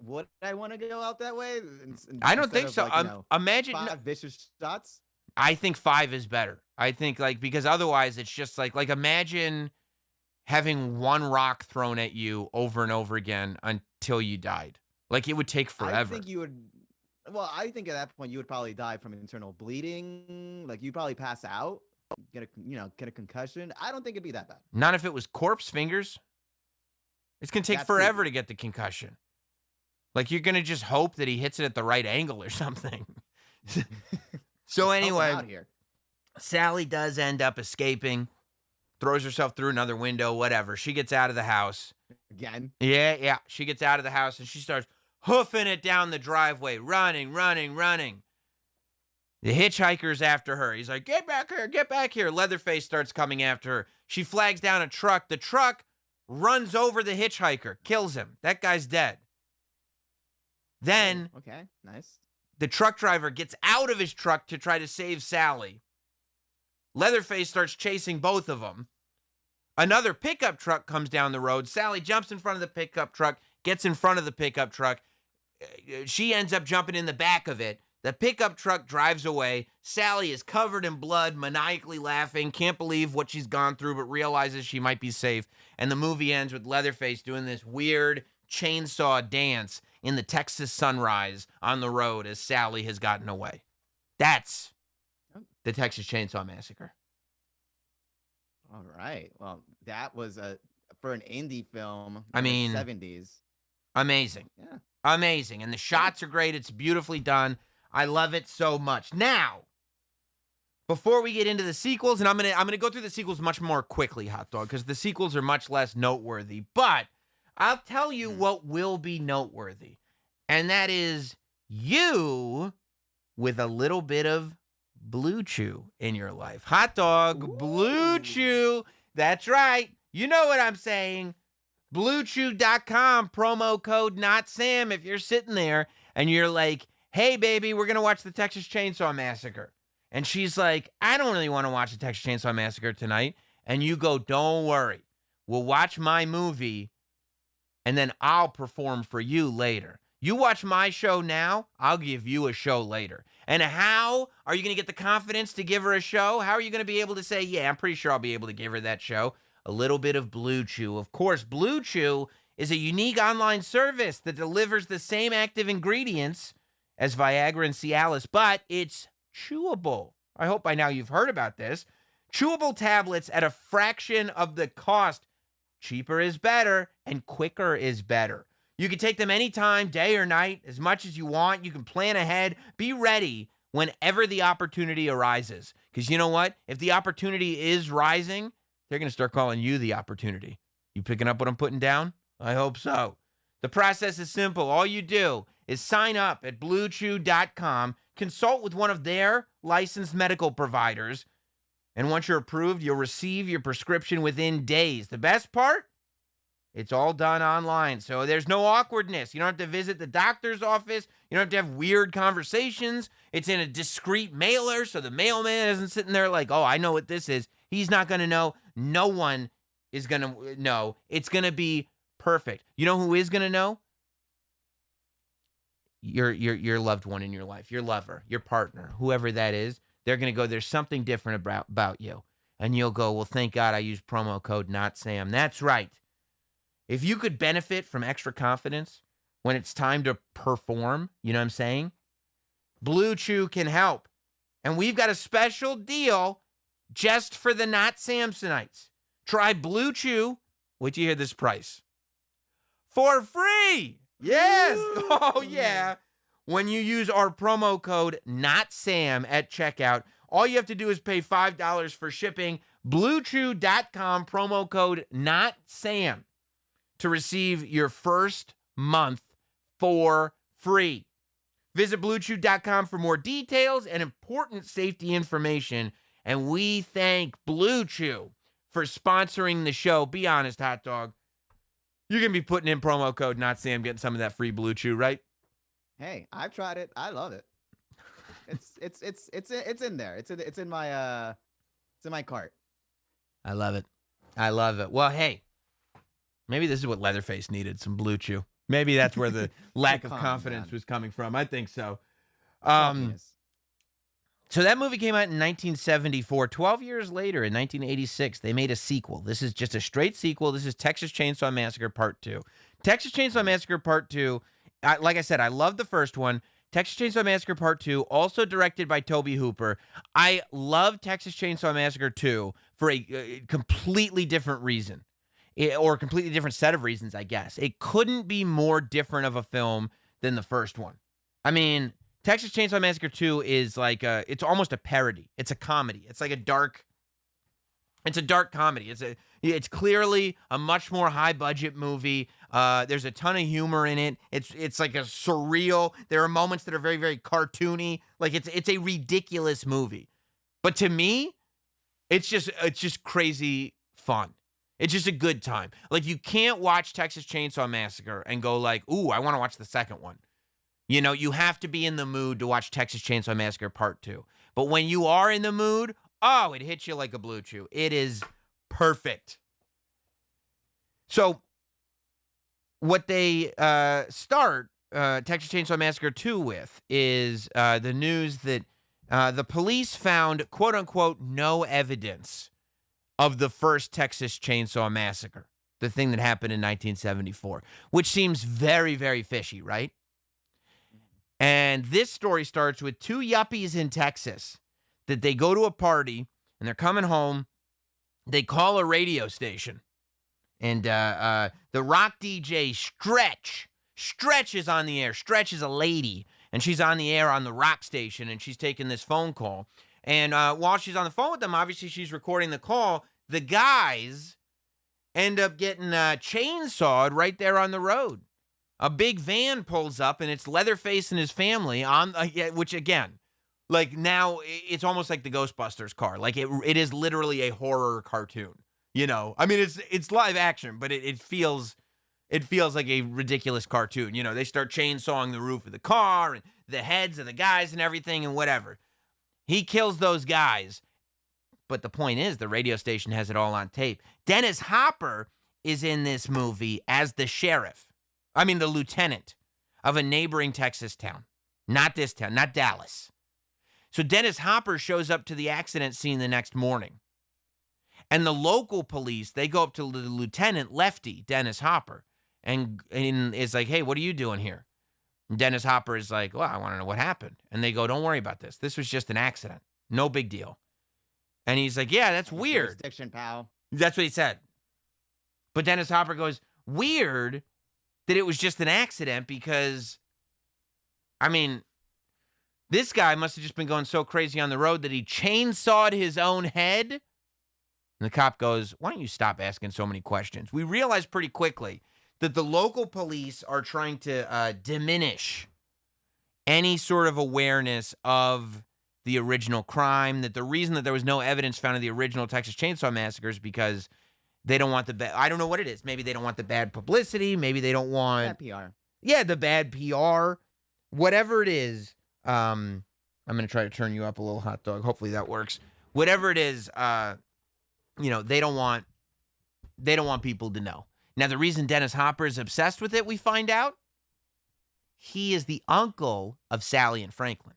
would I want to go out that way? I don't think Instead so. of, like, Imagine. 5 vicious shots? I think 5 is better. I think because otherwise it's just like imagine having one rock thrown at you over and over again until you died. Like, it would take forever. I think you would. Well, I think at that point you would probably die from internal bleeding. Like, you'd probably pass out, get a concussion. I don't think it'd be that bad. Not if it was corpse fingers. It's gonna take forever to get the concussion. Like, you're gonna just hope that he hits it at the right angle or something. So anyway, Sally does end up escaping, throws herself through another window, whatever. She gets out of the house. Again? Yeah. She gets out of the house and she starts hoofing it down the driveway, running. The hitchhiker's after her. He's like, get back here. Leatherface starts coming after her. She flags down a truck. The truck runs over the hitchhiker, kills him. That guy's dead. Then, okay, nice. The truck driver gets out of his truck to try to save Sally. Leatherface starts chasing both of them. Another pickup truck comes down the road. Sally jumps in front of the pickup truck, gets in front of the pickup truck. She ends up jumping in the back of it. The pickup truck drives away. Sally is covered in blood, maniacally laughing, can't believe what she's gone through, but realizes she might be safe. And the movie ends with Leatherface doing this weird chainsaw dance in the Texas sunrise on the road as Sally has gotten away. That's the Texas Chainsaw Massacre. All right. Well, that was for an indie film. I mean, the 70s. Amazing. Yeah. Amazing. And the shots are great. It's beautifully done. I love it so much. Now, before we get into the sequels, and I'm gonna go through the sequels much more quickly, Hot Dog, because the sequels are much less noteworthy. But I'll tell you what will be noteworthy, and that is you with a little bit of Blue Chew in your life. Hot Dog, Ooh. Blue Chew. That's right. You know what I'm saying. BlueChew.com, promo code NotSam. If you're sitting there and you're like, hey, baby, we're going to watch the Texas Chainsaw Massacre. And she's like, I don't really want to watch the Texas Chainsaw Massacre tonight. And you go, don't worry. We'll watch my movie, and then I'll perform for you later. You watch my show now, I'll give you a show later. And how are you going to get the confidence to give her a show? How are you going to be able to say, yeah, I'm pretty sure I'll be able to give her that show? A little bit of Blue Chew. Of course, Blue Chew is a unique online service that delivers the same active ingredients as Viagra and Cialis, but it's chewable. I hope by now you've heard about this. Chewable tablets at a fraction of the cost. Cheaper is better, and quicker is better. You can take them anytime, day or night, as much as you want. You can plan ahead. Be ready whenever the opportunity arises. Because you know what? If the opportunity is rising, they're going to start calling you the opportunity. You picking up what I'm putting down? I hope so. The process is simple. All you do is sign up at BlueChew.com, consult with one of their licensed medical providers, and once you're approved, you'll receive your prescription within days. The best part? It's all done online, so there's no awkwardness. You don't have to visit the doctor's office. You don't have to have weird conversations. It's in a discreet mailer, so the mailman isn't sitting there like, oh, I know what this is. He's not going to know. No one is going to know. It's going to be perfect. You know who is going to know? Your loved one in your life, your lover, your partner, whoever that is. They're going to go, there's something different about you. And you'll go, well, thank God I used promo code NotSam. That's right. If you could benefit from extra confidence when it's time to perform, you know what I'm saying? Blue Chew can help. And we've got a special deal just for the Not Samsonites. Try Blue Chew. Wait till you hear this price. For free. Yes. Oh, yeah. When you use our promo code NOTSAM at checkout, all you have to do is pay $5 for shipping. BlueChew.com, promo code NOTSAM to receive your first month for free. Visit BlueChew.com for more details and important safety information. And we thank Blue Chew for sponsoring the show. Be honest, Hot Dog. You're going to be putting in promo code NotSam, getting some of that free Blue Chew, right? Hey, I've tried it. I love it. It's in there. It's in my cart. I love it. I love it. Well, hey, maybe this is what Leatherface needed, some Blue Chew. Maybe that's where the lack of confidence was coming from. I think so. So that movie came out in 1974. 12 years later, in 1986, they made a sequel. This is just a straight sequel. This is Texas Chainsaw Massacre Part 2. Texas Chainsaw Massacre Part 2, like I said, I love the first one. Texas Chainsaw Massacre Part 2, also directed by Tobe Hooper. I love Texas Chainsaw Massacre 2 for a completely different reason, or a completely different set of reasons, I guess. It couldn't be more different of a film than the first one. I mean, Texas Chainsaw Massacre 2 is like it's almost a parody. It's a comedy. It's like a dark comedy. It's clearly a much more high budget movie. There's a ton of humor in it. It's like a surreal. There are moments that are very, very cartoony. Like it's a ridiculous movie. But to me, it's just crazy fun. It's just a good time. Like, you can't watch Texas Chainsaw Massacre and go like, ooh, I want to watch the second one. You know, you have to be in the mood to watch Texas Chainsaw Massacre Part 2. But when you are in the mood, oh, it hits you like a Blue Chew. It is perfect. So what they start Texas Chainsaw Massacre 2 with is the news that the police found, quote unquote, no evidence of the first Texas Chainsaw Massacre, the thing that happened in 1974, which seems very, very fishy, right? And this story starts with two yuppies in Texas that they go to a party and they're coming home. They call a radio station. And the rock DJ Stretch is on the air. Stretch is a lady, and she's on the air on the rock station, and she's taking this phone call. And while she's on the phone with them, obviously she's recording the call. The guys end up getting chainsawed right there on the road. A big van pulls up, and it's Leatherface and his family on, which again, like now it's almost like the Ghostbusters car. Like it is literally a horror cartoon. You know, I mean, it's live action, but it feels like a ridiculous cartoon. You know, they start chainsawing the roof of the car and the heads of the guys and everything and whatever. He kills those guys, but the point is the radio station has it all on tape. Dennis Hopper is in this movie as the sheriff. I mean, the lieutenant of a neighboring Texas town. Not this town, not Dallas. So Dennis Hopper shows up to the accident scene the next morning. And the local police, they go up to the lieutenant, Lefty, Dennis Hopper, and is like, hey, what are you doing here? And Dennis Hopper is like, well, I want to know what happened. And they go, don't worry about this. This was just an accident. No big deal. And he's like, yeah, that's weird. Jurisdiction, pal. That's what he said. But Dennis Hopper goes, weird that it was just an accident because, I mean, this guy must have just been going so crazy on the road that he chainsawed his own head. And the cop goes, why don't you stop asking so many questions? We realized pretty quickly that the local police are trying to diminish any sort of awareness of the original crime, that the reason that there was no evidence found of the original Texas Chainsaw Massacre is because they don't want the bad, I don't know what it is. Maybe they don't want the bad publicity. Maybe they don't want... Bad PR. Yeah, the bad PR. Whatever it is, I'm going to try to turn you up a little, hot dog. Hopefully that works. Whatever it is, you know, they don't want people to know. Now, the reason Dennis Hopper is obsessed with it, we find out, he is the uncle of Sally and Franklin.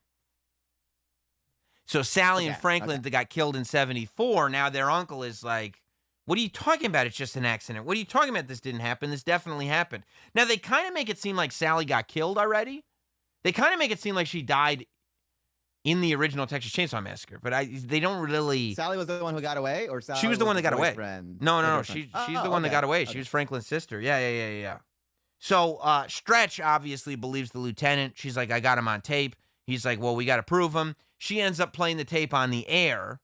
So Sally and Franklin that got killed in 74, now their uncle is like, what are you talking about? It's just an accident. What are you talking about? This didn't happen. This definitely happened. Now, they kind of make it seem like Sally got killed already. They kind of make it seem like she died in the original Texas Chainsaw Massacre, but they don't really... Sally was the one who got away? Or Sally she was the one that got away. No. She's the one that got away. Okay. She was Franklin's sister. Yeah. So Stretch obviously believes the lieutenant. She's like, I got him on tape. He's like, well, we got to prove him. She ends up playing the tape on the air,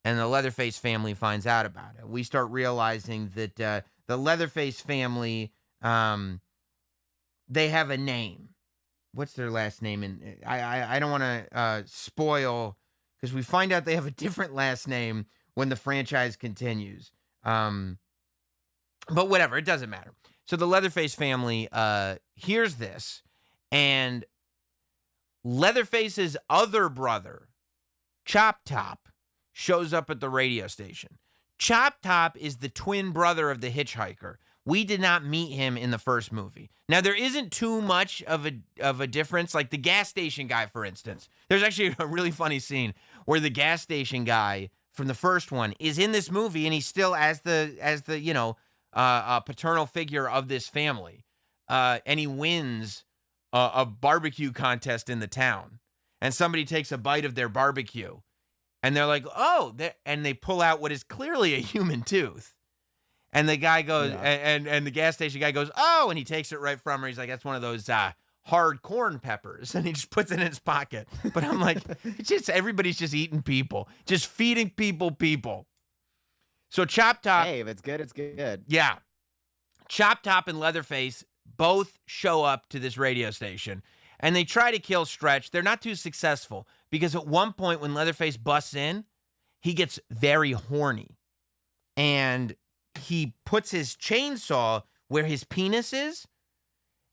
and the Leatherface family finds out about it. We start realizing that the Leatherface family, they have a name. What's their last name? And I don't want to spoil, because we find out they have a different last name when the franchise continues. But whatever, it doesn't matter. So the Leatherface family hears this, and Leatherface's other brother, Chop Top, shows up at the radio station. Chop Top is the twin brother of the hitchhiker. We did not meet him in the first movie. Now, there isn't too much of a difference. Like the gas station guy, for instance. There's actually a really funny scene where the gas station guy from the first one is in this movie, and he's still as the paternal figure of this family. And he wins a barbecue contest in the town. And somebody takes a bite of their barbecue. And they're like, oh, and they pull out what is clearly a human tooth. And the guy goes, and the gas station guy goes, oh, and he takes it right from her. He's like, that's one of those hard corn peppers. And he just puts it in his pocket. But I'm like, it's just, everybody's just eating people, just feeding people. So Chop Top. Hey, if it's good, it's good. Yeah. Chop Top and Leatherface both show up to this radio station. And they try to kill Stretch. They're not too successful because at one point when Leatherface busts in, he gets very horny. And he puts his chainsaw where his penis is,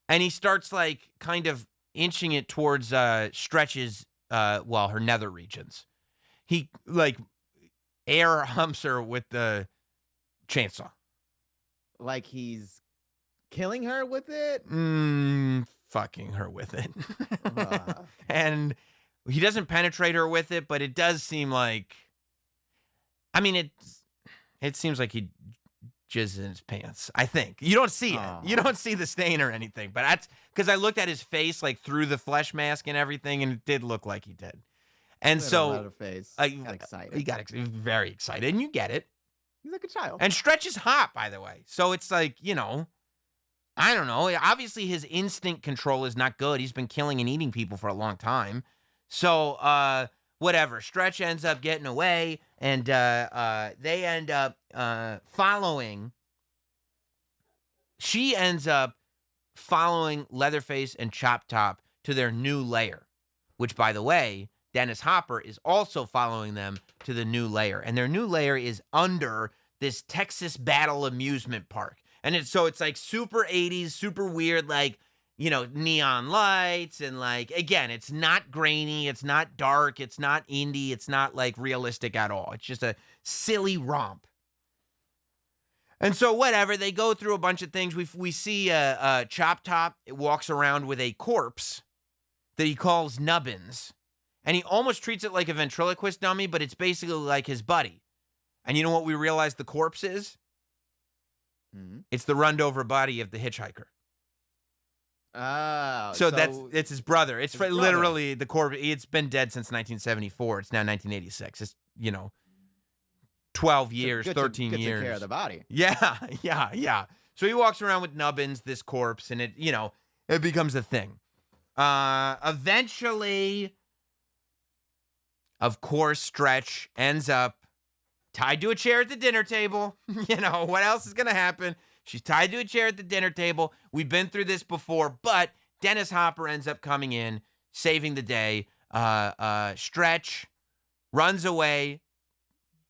and he starts like kind of inching it towards Stretch's, her nether regions. He like air humps her with the chainsaw. Like he's killing her with it? Fucking her with it. And he doesn't penetrate her with it, but it does seem like, I mean, it seems like he jizzes in his pants, I think. You don't see it. You don't see the stain or anything, but that's because I looked at his face like through the flesh mask and everything, and it did look like he did. And so I got excited. He got very excited, and you get it. He's like a child. And Stretch is hot, by the way. So it's like, I don't know. Obviously, his instinct control is not good. He's been killing and eating people for a long time. So, whatever. Stretch ends up getting away, and they end up following. She ends up following Leatherface and Chop Top to their new lair, which, by the way, Dennis Hopper is also following them to the new lair. And their new lair is under this Texas Battle amusement park. And it's like super 80s, super weird, like, neon lights. And like, again, it's not grainy. It's not dark. It's not indie. It's not like realistic at all. It's just a silly romp. And so whatever, they go through a bunch of things. We see Chop Top walks around with a corpse that he calls Nubbins. And he almost treats it like a ventriloquist dummy, but it's basically like his buddy. And you know what we realize the corpse is? Mm-hmm. It's the runned-over body of the hitchhiker. Oh. So it's his brother. It's his literally the corpse. It's been dead since 1974. It's now 1986. It's, 12 years, 13 years. Took care of the body. Yeah. So he walks around with Nubbins, this corpse, and it becomes a thing. Eventually, of course, Stretch ends up tied to a chair at the dinner table. What else is going to happen? She's tied to a chair at the dinner table. We've been through this before, but Dennis Hopper ends up coming in, saving the day. Stretch runs away,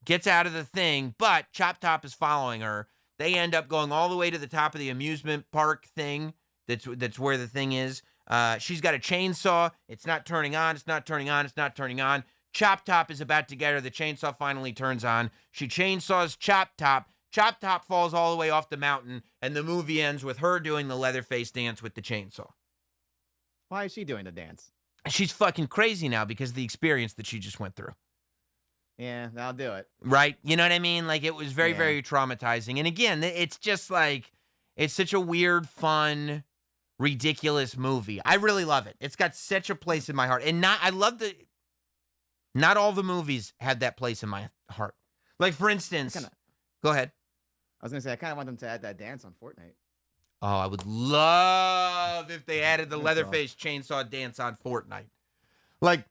gets out of the thing, but Chop Top is following her. They end up going all the way to the top of the amusement park thing. That's where the thing is. She's got a chainsaw. It's not turning on. It's not turning on. It's not turning on. Chop Top is about to get her. The chainsaw finally turns on. She chainsaws Chop Top. Chop Top falls all the way off the mountain, and the movie ends with her doing the Leatherface dance with the chainsaw. Why is she doing the dance? She's fucking crazy now because of the experience that she just went through. Yeah, I'll do it. Right? You know what I mean? Like, it was very, very traumatizing. And again, it's just like, it's such a weird, fun, ridiculous movie. I really love it. It's got such a place in my heart. And not all the movies had that place in my heart. Like, for instance, go ahead. I was going to say, I kind of want them to add that dance on Fortnite. Oh, I would love if they added the Leatherface chainsaw dance on Fortnite. Like,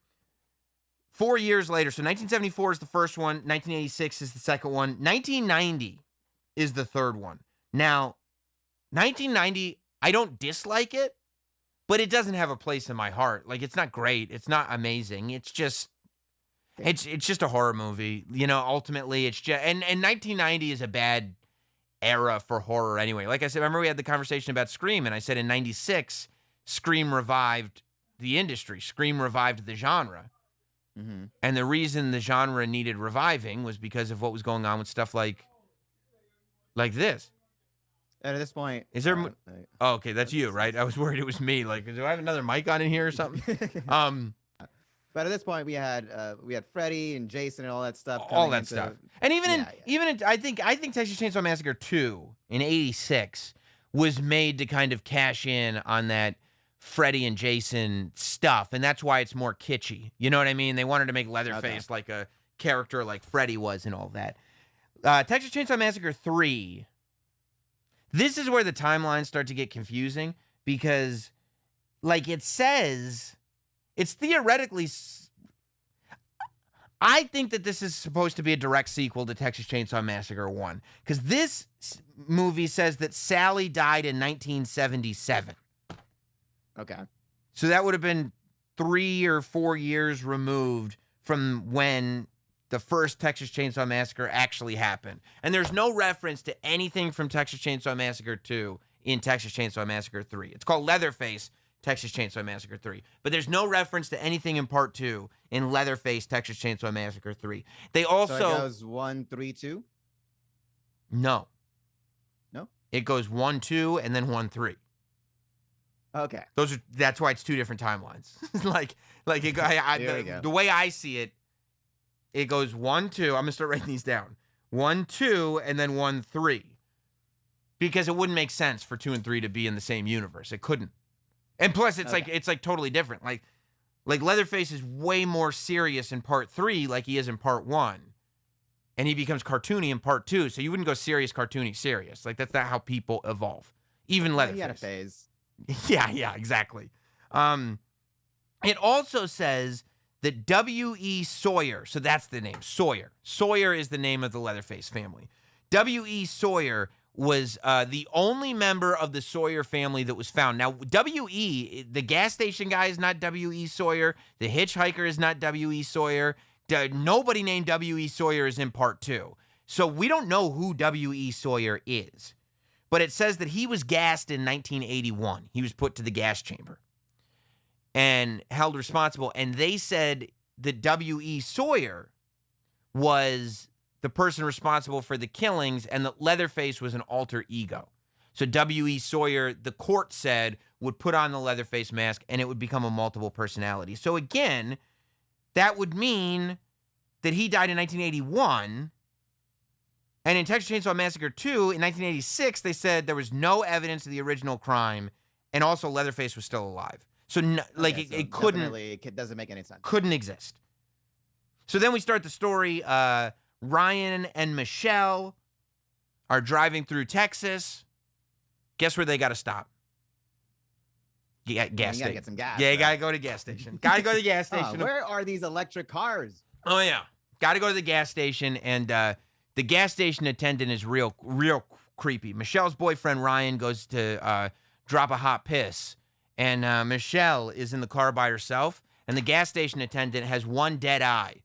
4 years later, so 1974 is the first one, 1986 is the second one, 1990 is the third one. Now, 1990, I don't dislike it, but it doesn't have a place in my heart. Like, it's not great. It's not amazing. It's just... It's just a horror movie, ultimately. It's just, and 1990 is a bad era for horror anyway. Like I said, remember we had the conversation about Scream, and I said in 96, Scream revived the industry. Scream revived the genre. Mm-hmm. And the reason the genre needed reviving was because of what was going on with stuff like this. And at this point, Is there? Oh, okay, that's you, right? I was worried it was me. Like, do I have another mic on in here or something? But at this point, we had Freddy and Jason and all that stuff. All that stuff, and I think Texas Chainsaw Massacre 2 in '86 was made to kind of cash in on that Freddy and Jason stuff, and that's why it's more kitschy. You know what I mean? They wanted to make Leatherface like a character like Freddy was and all that. Texas Chainsaw Massacre 3. This is where the timelines start to get confusing because, like it says, it's theoretically. I think that this is supposed to be a direct sequel to Texas Chainsaw Massacre 1 because this movie says that Sally died in 1977. Okay. So that would have been 3 or 4 years removed from when the first Texas Chainsaw Massacre actually happened. And there's no reference to anything from Texas Chainsaw Massacre 2 in Texas Chainsaw Massacre 3. It's called Leatherface Texas Chainsaw Massacre 3. But there's no reference to anything in Part 2 in Leatherface Texas Chainsaw Massacre 3. They also... So it goes 1, 3, 2? No. No? It goes 1, 2, and then 1, 3. Okay. That's why it's 2 different timelines. The way I see it, it goes 1, 2. I'm going to start writing these down. 1, 2, and then 1, 3. Because it wouldn't make sense for 2 and 3 to be in the same universe. It couldn't. And plus, it's like totally different. Like Leatherface is way more serious in Part 3 like he is in Part 1. And he becomes cartoony in Part 2. So you wouldn't go serious, cartoony, serious. Like, that's not how people evolve. Even Leatherface. He had a phase. Yeah, exactly. It also says that W.E. Sawyer, so that's the name, Sawyer. Sawyer is the name of the Leatherface family. W.E. Sawyer was the only member of the Sawyer family that was found. Now, W.E., the gas station guy is not W.E. Sawyer. The hitchhiker is not W.E. Sawyer. Nobody named W.E. Sawyer is in Part 2. So we don't know who W.E. Sawyer is. But it says that he was gassed in 1981. He was put to the gas chamber and held responsible. And they said that W.E. Sawyer was the person responsible for the killings and that Leatherface was an alter ego. So W.E. Sawyer, the court said, would put on the Leatherface mask and it would become a multiple personality. So again, that would mean that he died in 1981. And in Texas Chainsaw Massacre 2, in 1986, they said there was no evidence of the original crime, and also Leatherface was still alive. So, it couldn't... It doesn't make any sense. Couldn't exist. So then we start the story. Ryan and Michelle are driving through Texas. Guess where they got to stop? Gas station. You got to get some gas. Yeah, you got to go to the gas station. Got to go to the gas station. Where are these electric cars? Oh, yeah. Got to go to the gas station, and... the gas station attendant is real creepy. Michelle's boyfriend, Ryan, goes to drop a hot piss. And Michelle is in the car by herself. And the gas station attendant has one dead eye.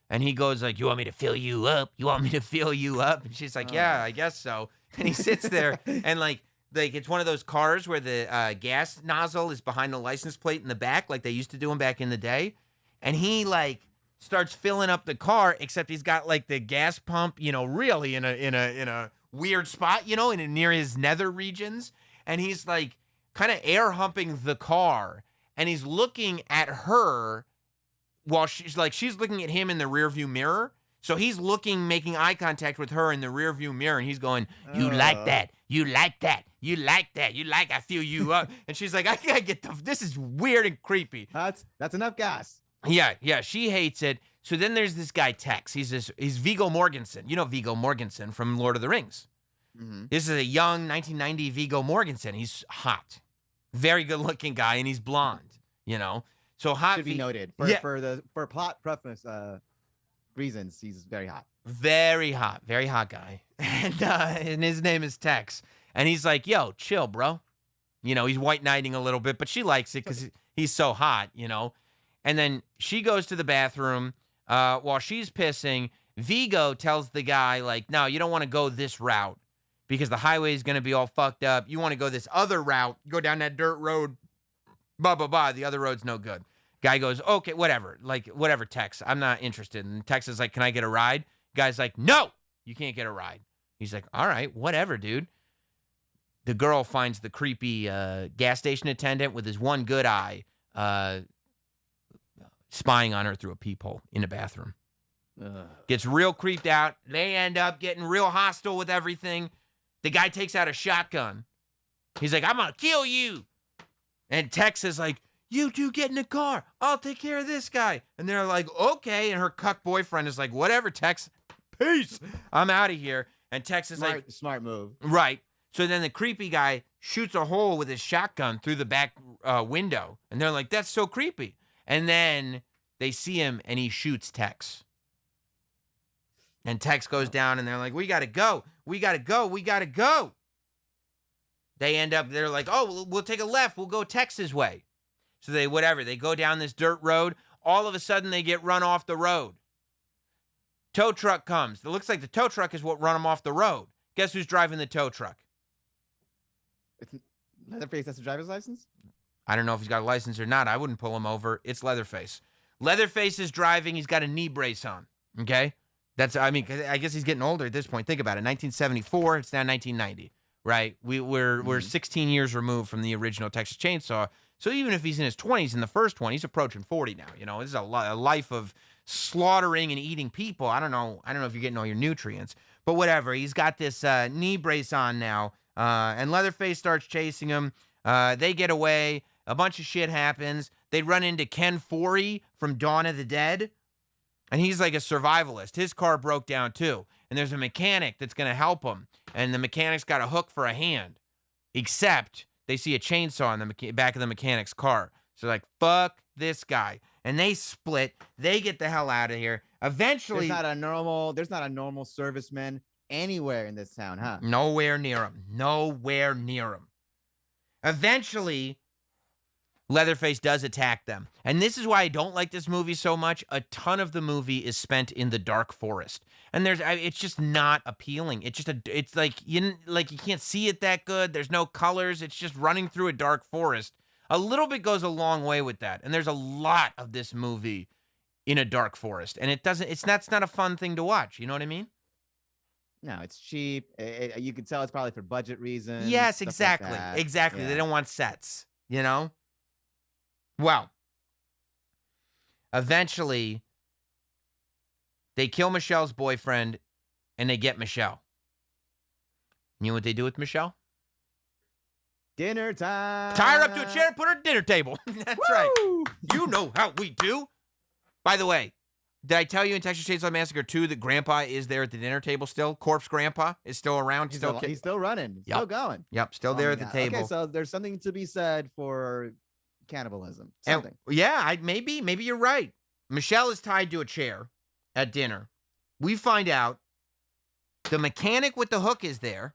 And he goes like, "You want me to fill you up? You want me to fill you up?" And she's like, "Yeah, I guess so." And he sits there. And like it's one of those cars where the gas nozzle is behind the license plate in the back. Like they used to do them back in the day. And he starts filling up the car, except he's got like the gas pump, really in a weird spot, near his nether regions. And he's like kind of air humping the car, and he's looking at her while she's looking at him in the rearview mirror. So he's making eye contact with her in the rearview mirror, and he's going, "You like that? You like that? You like that? You like I feel you up?" And she's like, "I gotta get this is weird and creepy." That's enough gas. Yeah, she hates it. So then there's this guy, Tex. He's Viggo Mortensen. You know Viggo Mortensen from Lord of the Rings. Mm-hmm. This is a young 1990 Viggo Mortensen. He's hot. Very good-looking guy, and he's blonde, So hot. Should be noted. For plot preference reasons, he's very hot. Very hot. Very hot guy. And his name is Tex. And he's like, "Yo, chill, bro." He's white knighting a little bit, but she likes it because he's so hot, And then she goes to the bathroom while she's pissing. Viggo tells the guy, "No, you don't want to go this route because the highway is going to be all fucked up. You want to go this other route, go down that dirt road, blah, blah, blah. The other road's no good. Guy goes, okay, whatever. Like, whatever, Tex. I'm not interested. And Tex is like, can I get a ride? Guy's like, no, you can't get a ride. He's like, all right, whatever, dude. The girl finds the creepy gas station attendant with his one good eye spying on her through a peephole in a bathroom. Gets real creeped out. They end up getting real hostile with everything. The guy takes out a shotgun. He's like, I'm going to kill you. And Tex is like, you two get in the car. I'll take care of this guy. And they're like, okay. And her cuck boyfriend is like, whatever, Tex. Peace. I'm out of here. And Tex is like, smart move. Right. So then the creepy guy shoots a hole with his shotgun through the back window. And they're like, that's so creepy. And then they see him and he shoots Tex. And Tex goes down and they're like, we got to go. We got to go. We got to go. They're like, oh, we'll take a left. We'll go Tex's way. So they go down this dirt road. All of a sudden they get run off the road. Tow truck comes. It looks like the tow truck is what run them off the road. Guess who's driving the tow truck? It's Leatherface has a driver's license? I don't know if he's got a license or not. I wouldn't pull him over. It's Leatherface. Leatherface is driving. He's got a knee brace on. Okay? I guess he's getting older at this point. Think about it. 1974, it's now 1990, right? We're 16 years removed from the original Texas Chainsaw. So even if he's in his 20s, in the first one, he's approaching 40 now. You know, this is a life of slaughtering and eating people. I don't know if you're getting all your nutrients, but whatever. He's got this knee brace on now, and Leatherface starts chasing him. They get away. A bunch of shit happens. They run into Ken Foree from Dawn of the Dead, and he's like a survivalist. His car broke down too, and there's a mechanic that's going to help him, and the mechanic's got a hook for a hand, except they see a chainsaw in the back of the mechanic's car. So they're like, fuck this guy. And they split. They get the hell out of here. Eventually, there's not a normal serviceman anywhere in this town, huh? Nowhere near him. Nowhere near him. Eventually, Leatherface does attack them. And this is why I don't like this movie so much. A ton of the movie is spent in the dark forest. And it's just not appealing. It's like you can't see it that good. There's no colors. It's just running through a dark forest. A little bit goes a long way with that. And there's a lot of this movie in a dark forest. And that's not a fun thing to watch. You know what I mean? No, it's cheap. You can tell it's probably for budget reasons. Yes, exactly. Like exactly. Yeah. They don't want sets, you know? Well, eventually, they kill Michelle's boyfriend, and they get Michelle. You know what they do with Michelle? Dinner time. Tie her up to a chair and put her at dinner table. That's Woo! Right. You know how we do. By the way, did I tell you in Texas Chainsaw Massacre 2 that Grandpa is there at the dinner table still? Corpse Grandpa is still around. He's still running. Still going. Yep, still there at the table. Okay, so there's something to be said for cannibalism. Something. Maybe you're right. Michelle is tied to a chair at dinner. We find out the mechanic with the hook is there.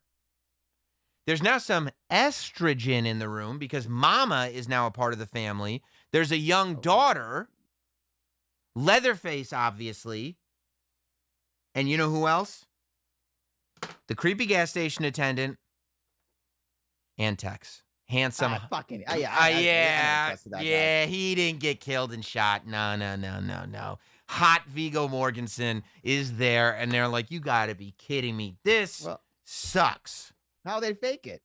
There's now some estrogen in the room because Mama is now a part of the family. There's a young daughter, Leatherface, obviously. And you know who else? The creepy gas station attendant and Tex. Handsome. Yeah, he didn't get killed and shot. No. Hot Viggo Mortensen is there, and they're like, you got to be kidding me. This sucks. How they fake it?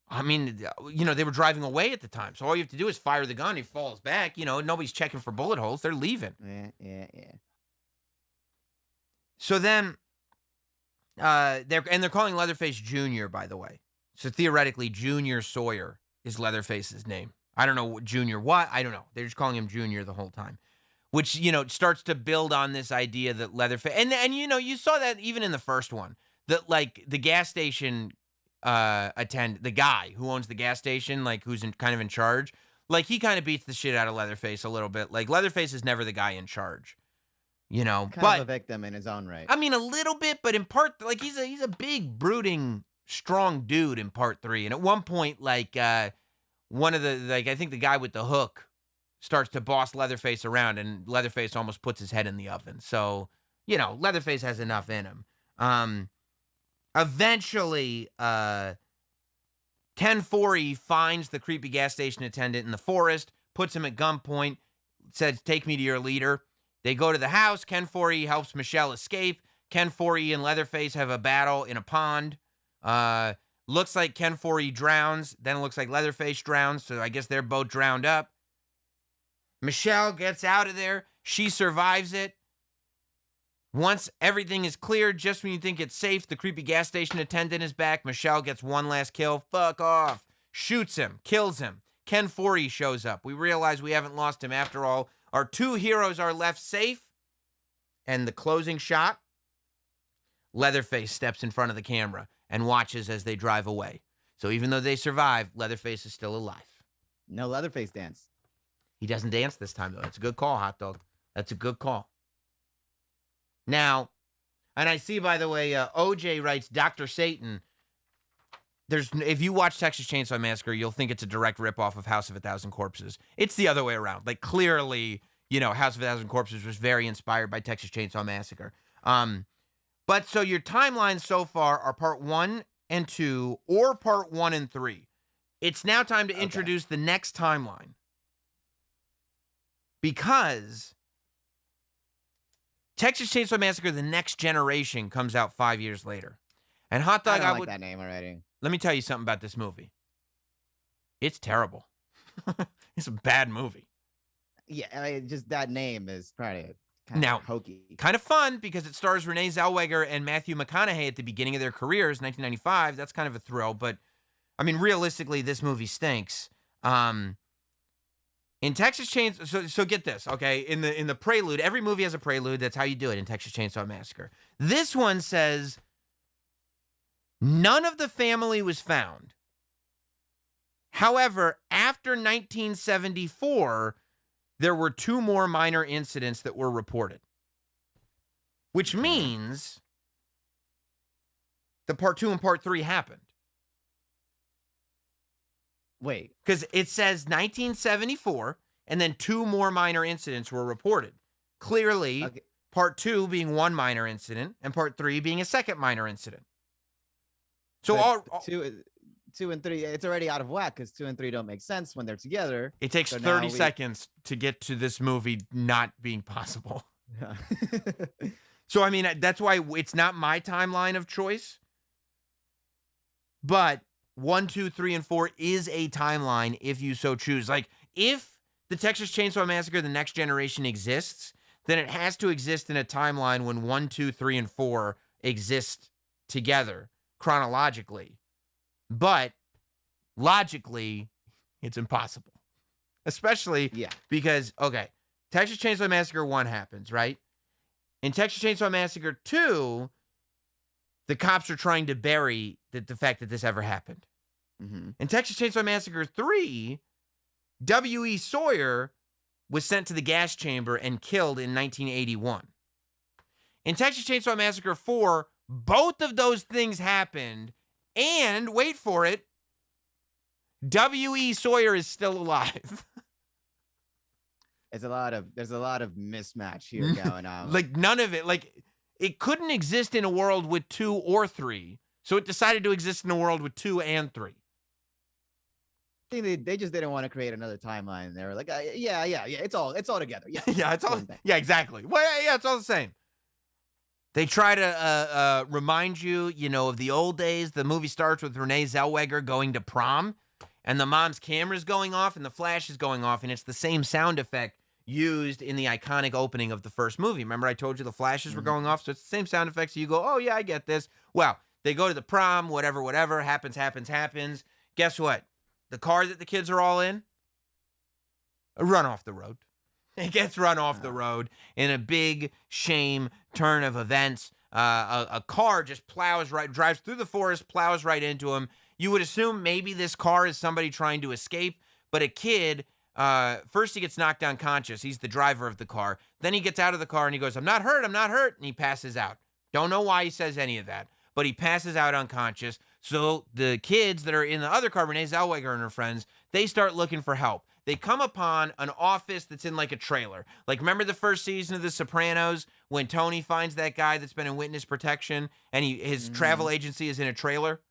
I mean, they were driving away at the time, so all you have to do is fire the gun. He falls back. Nobody's checking for bullet holes. They're leaving. Yeah. So then, they're calling Leatherface Jr., by the way. So theoretically, Junior Sawyer is Leatherface's name. I don't know Junior what. I don't know. They're just calling him Junior the whole time, which starts to build on this idea that Leatherface and you saw that even in the first one. That like the gas station the guy who owns the gas station, like who's kind of in charge, like he kind of beats the shit out of Leatherface a little bit. Like Leatherface is never the guy in charge, kind of a victim in his own right. I mean, a little bit, but in part, like he's a big, brooding, strong dude in part 3. And at one point, like one of the I think the guy with the hook starts to boss Leatherface around, and Leatherface almost puts his head in the oven. So Leatherface has enough in him. eventually, Ken Foree finds the creepy gas station attendant in the forest, puts him at gunpoint, says, "Take me to your leader." They go to the house. Ken Foree helps Michelle escape. Ken Foree and Leatherface have a battle in a pond. Looks like Ken Foree drowns. Then it looks like Leatherface drowns. So I guess they're both drowned up. Michelle gets out of there. She survives it. Once everything is cleared, just when you think it's safe, the creepy gas station attendant is back. Michelle gets one last kill. Fuck off. Shoots him. Kills him. Ken Foree shows up. We realize we haven't lost him after all. Our two heroes are left safe. And the closing shot, Leatherface steps in front of the camera and watches as they drive away. So even though they survive, Leatherface is still alive. No Leatherface dance. He doesn't dance this time, though. That's a good call, Hot Dog. That's a good call. Now, and I see, by the way, OJ writes, Dr. Satan. If you watch Texas Chainsaw Massacre, you'll think it's a direct ripoff of House of a Thousand Corpses. It's the other way around. Like, clearly, House of a Thousand Corpses was very inspired by Texas Chainsaw Massacre. But so your timelines so far are part 1 and 2 or part 1 and 3. It's now time to introduce the next timeline. Because Texas Chainsaw Massacre: The Next Generation comes out 5 years later. And Hot Dog, I don't like that name already. Let me tell you something about this movie. It's terrible. It's a bad movie. Yeah, I mean, just that name is probably kind Now, of hokey. Kind of fun because it stars Renee Zellweger and Matthew McConaughey at the beginning of their careers, 1995. That's kind of a thrill. But, I mean, realistically, this movie stinks. In Texas Chainsaw, so get this, okay? In the prelude, every movie has a prelude. That's how you do it in Texas Chainsaw Massacre. This one says, none of the family was found. However, after 1974, there were 2 more minor incidents that were reported. Which means the part 2 and part 3 happened. Wait. Because it says 1974, and then 2 more minor incidents were reported. Clearly, part 2 being 1 minor incident, and part 3 being a second minor incident. So all 2 and 3, it's already out of whack because 2 and 3 don't make sense when they're together. It takes 30 seconds to get to this movie not being possible. So, I mean, that's why it's not my timeline of choice. But 1, 2, 3, and 4 is a timeline if you so choose. Like, if the Texas Chainsaw Massacre: The Next Generation exists, then it has to exist in a timeline when 1, 2, 3, and 4 exist together chronologically. But logically, it's impossible. Especially because, Texas Chainsaw Massacre 1 happens, right? In Texas Chainsaw Massacre 2, the cops are trying to bury the fact that this ever happened. Mm-hmm. In Texas Chainsaw Massacre 3, W.E. Sawyer was sent to the gas chamber and killed in 1981. In Texas Chainsaw Massacre 4, both of those things happened, and, wait for it, W.E. Sawyer is still alive. There's a lot of mismatch here going on. Like, none of it. Like, it couldn't exist in a world with 2 or 3, so it decided to exist in a world with 2 and 3. I think they just didn't want to create another timeline. They were like, yeah, it's all together. Yeah, yeah, it's all. Yeah, exactly. Well, yeah, it's all the same. They try to remind you, of the old days. The movie starts with Renee Zellweger going to prom, and the mom's camera's going off, and the flash is going off, and it's the same sound effect used in the iconic opening of the first movie. Remember, I told you the flashes were going off, so it's the same sound effect. So you go, oh yeah, I get this. Well, they go to the prom, whatever happens. Guess what? The car that the kids are all in, run off the road. It gets run off the road in a big shame turn of events. A car just drives through the forest, plows right into him. You would assume maybe this car is somebody trying to escape, but a kid, first he gets knocked unconscious. He's the driver of the car. Then he gets out of the car and he goes, I'm not hurt, and he passes out. Don't know why he says any of that, but he passes out unconscious. So the kids that are in the other car, Renee Zellweger and her friends, they start looking for help. they come upon an office that's in like a trailer. Like, remember the first season of The Sopranos when Tony finds that guy that's been in witness protection and his travel agency is in a trailer?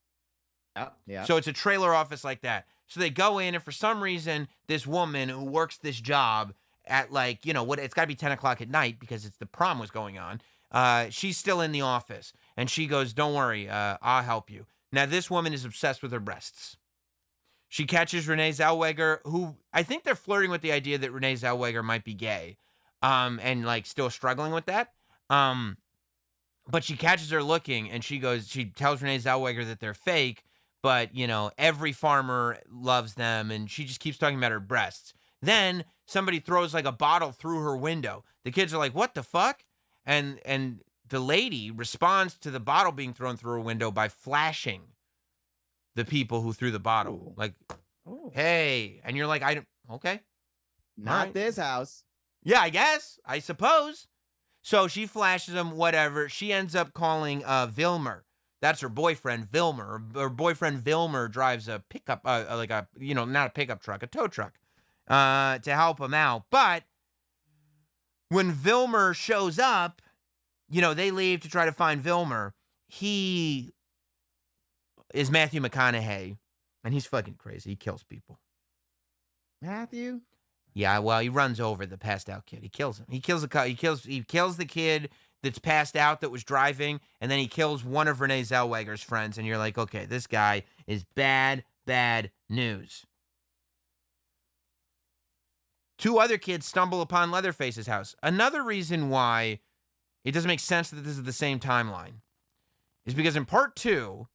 Yeah. So it's a trailer office like that. So they go in, and for some reason, this woman who works this job at like, it's got to be 10 o'clock at night because it's the prom was going on. She's still in the office, and she goes, "Don't worry, I'll help you." Now, this woman is obsessed with her breasts. She catches Renee Zellweger, who I think they're flirting with the idea that Renee Zellweger might be gay, and like still struggling with that. But she catches her looking, and she tells Renee Zellweger that they're fake, but every farmer loves them, and she just keeps talking about her breasts. Then somebody throws like a bottle through her window. The kids are like, "What the fuck?" And the lady responds to the bottle being thrown through her window by flashing the people who threw the bottle. Like, "Hey," and you're like, okay. Not this house. Yeah, I suppose. So she flashes him, whatever. She ends up calling Vilmer. That's her boyfriend, Vilmer. Her boyfriend, Vilmer, drives a pickup, not a pickup truck, a tow truck, to help him out. But when Vilmer shows up, they leave to try to find Vilmer. He is Matthew McConaughey, and he's fucking crazy. He kills people. Matthew? Yeah, well, he runs over the passed out kid. He kills him. He kills the kid that's passed out that was driving, and then he kills one of Renee Zellweger's friends, and you're like, okay, this guy is bad news. Two other kids stumble upon Leatherface's house. Another reason why it doesn't make sense that this is the same timeline is because in part 2,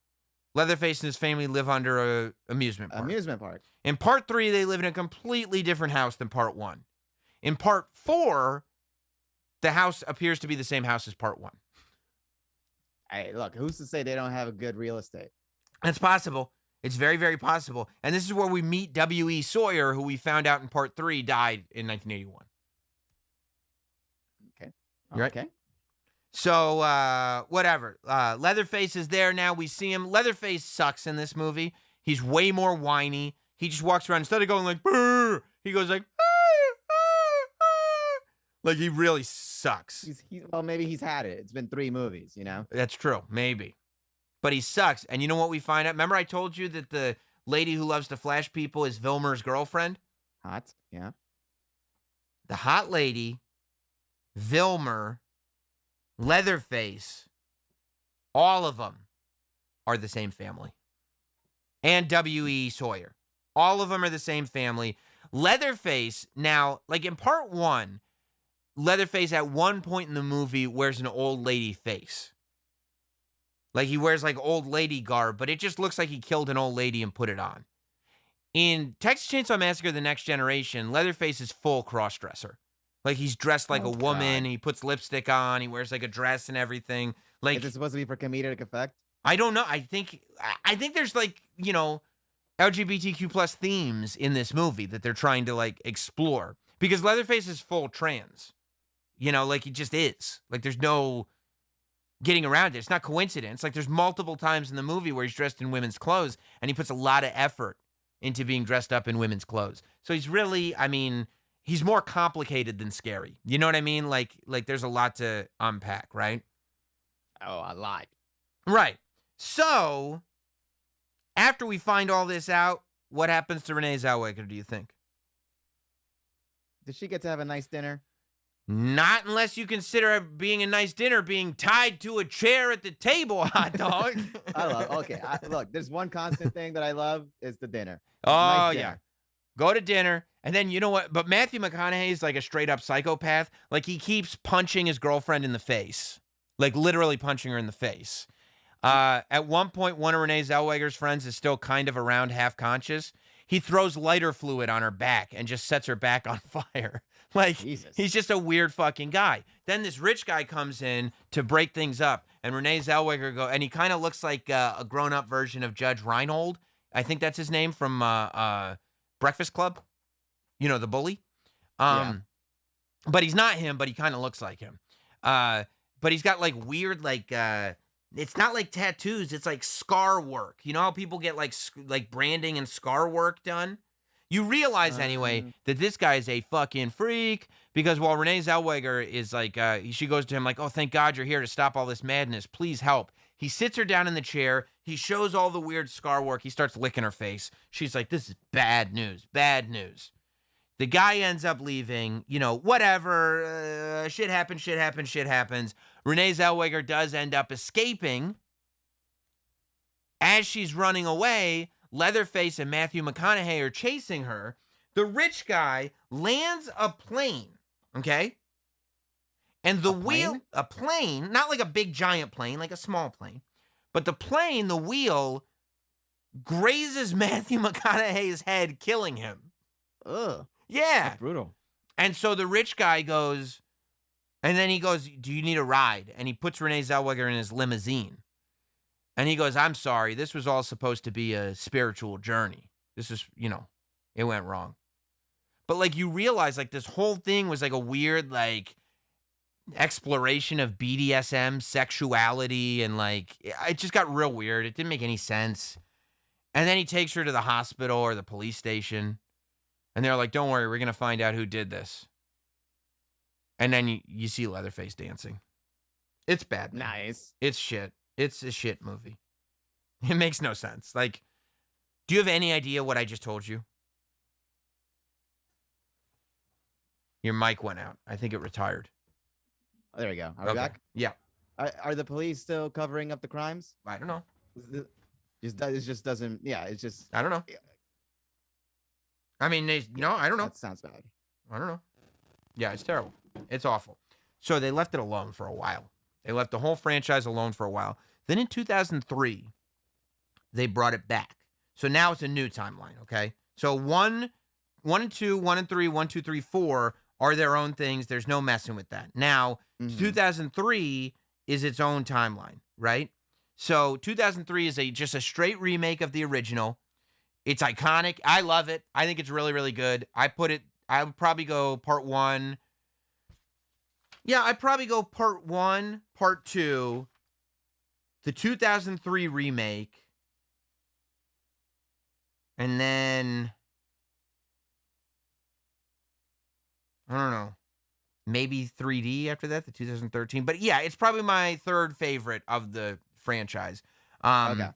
Leatherface and his family live under a amusement park. In part 3, they live in a completely different house than part 1. In part 4, the house appears to be the same house as part 1. Hey, look, who's to say they don't have a good real estate? That's possible. It's very, very possible. And this is where we meet W.E. Sawyer, who we found out in part 3 died in 1981. Okay. Right? So, whatever. Leatherface is there now. We see him. Leatherface sucks in this movie. He's way more whiny. He just walks around. Instead of going like, "Brr," he goes like, like he really sucks. Well, maybe he's had it. It's been 3 movies, That's true. Maybe. But he sucks. And you know what we find out? Remember I told you that the lady who loves to flash people is Vilmer's girlfriend? Hot, yeah. The hot lady, Vilmer, Leatherface, all of them are the same family. And W.E. Sawyer. All of them are the same family. Leatherface, now, like in part 1, Leatherface at one point in the movie wears an old lady face. Like he wears like old lady garb, but it just looks like he killed an old lady and put it on. In Texas Chainsaw Massacre: The Next Generation, Leatherface is full cross-dresser. Like he's dressed like a woman. He puts lipstick on. He wears like a dress and everything. Like, is it supposed to be for comedic effect? I don't know. I think there's like, LGBTQ plus themes in this movie that they're trying to like explore, because Leatherface is full trans. Like he just is. Like there's no getting around it. It's not coincidence. Like there's multiple times in the movie where he's dressed in women's clothes, and he puts a lot of effort into being dressed up in women's clothes. So he's really, he's more complicated than scary. You know what I mean? Like there's a lot to unpack, right? Oh, a lot. Right. So after we find all this out, what happens to Renee Zellweger, do you think? Did she get to have a nice dinner? Not unless you consider being a nice dinner being tied to a chair at the table, hot dog. Look, there's one constant thing that I love is the dinner. Oh, nice dinner. Yeah. Go to dinner. And then, you know what? But Matthew McConaughey is like a straight up psychopath. Like he keeps punching his girlfriend in the face. Like literally punching her in the face. At one point, one of Renee Zellweger's friends is still kind of around half conscious. He throws lighter fluid on her back and just sets her back on fire. Like, Jesus. He's just a weird fucking guy. Then this rich guy comes in to break things up, and Renee Zellweger and he kind of looks like a grown-up version of Judge Reinhold. I think that's his name from Breakfast Club. The bully. Yeah. But he's not him, but he kind of looks like him. But he's got like weird, like, it's not like tattoos. It's like scar work. You know how people get like branding and scar work done? You realize anyway that this guy is a fucking freak because while Renee Zellweger is like, she goes to him like, oh, thank God you're here to stop all this madness. Please help. He sits her down in the chair. He shows all the weird scar work. He starts licking her face. She's like, this is bad news, bad news. The guy ends up leaving, whatever. Shit happens. Renee Zellweger does end up escaping. As she's running away, Leatherface and Matthew McConaughey are chasing her. The rich guy lands a plane, okay? And a plane, not like a big giant plane, like a small plane. But the wheel grazes Matthew McConaughey's head, killing him. Ugh. Yeah. That's brutal. And so the rich guy goes, and then he goes, do you need a ride? And he puts Renee Zellweger in his limousine. And he goes, I'm sorry, this was all supposed to be a spiritual journey. This is, it went wrong. But, like, you realize, like, this whole thing was, like, a weird, like, exploration of BDSM, sexuality, and, like, it just got real weird. It didn't make any sense. And then he takes her to the hospital or the police station. And they're like, don't worry, we're going to find out who did this. And then you see Leatherface dancing. It's bad. Man. Nice. It's shit. It's a shit movie. It makes no sense. Like, do you have any idea what I just told you? Your mic went out. I think it retired. Oh, there we go. Are we back? Yeah. Are the police still covering up the crimes? I don't know. It just doesn't. Yeah, it's just. I don't know. I mean, I don't know. That sounds bad. I don't know. Yeah, it's terrible. It's awful. So they left it alone for a while. They left the whole franchise alone for a while. Then in 2003, they brought it back. So now it's a new timeline, okay? So 1 and 2, 1 and 3, 1, 2, 3, 4 are their own things. There's no messing with that. Now, 2003 is its own timeline, right? So 2003 is just a straight remake of the original. It's iconic. I love it. I think it's really, really good. I would probably go part 1. Yeah, I'd probably go part 1, part 2, the 2003 remake, and then, I don't know, maybe 3D after that, the 2013. But yeah, it's probably my third favorite of the franchise. Okay.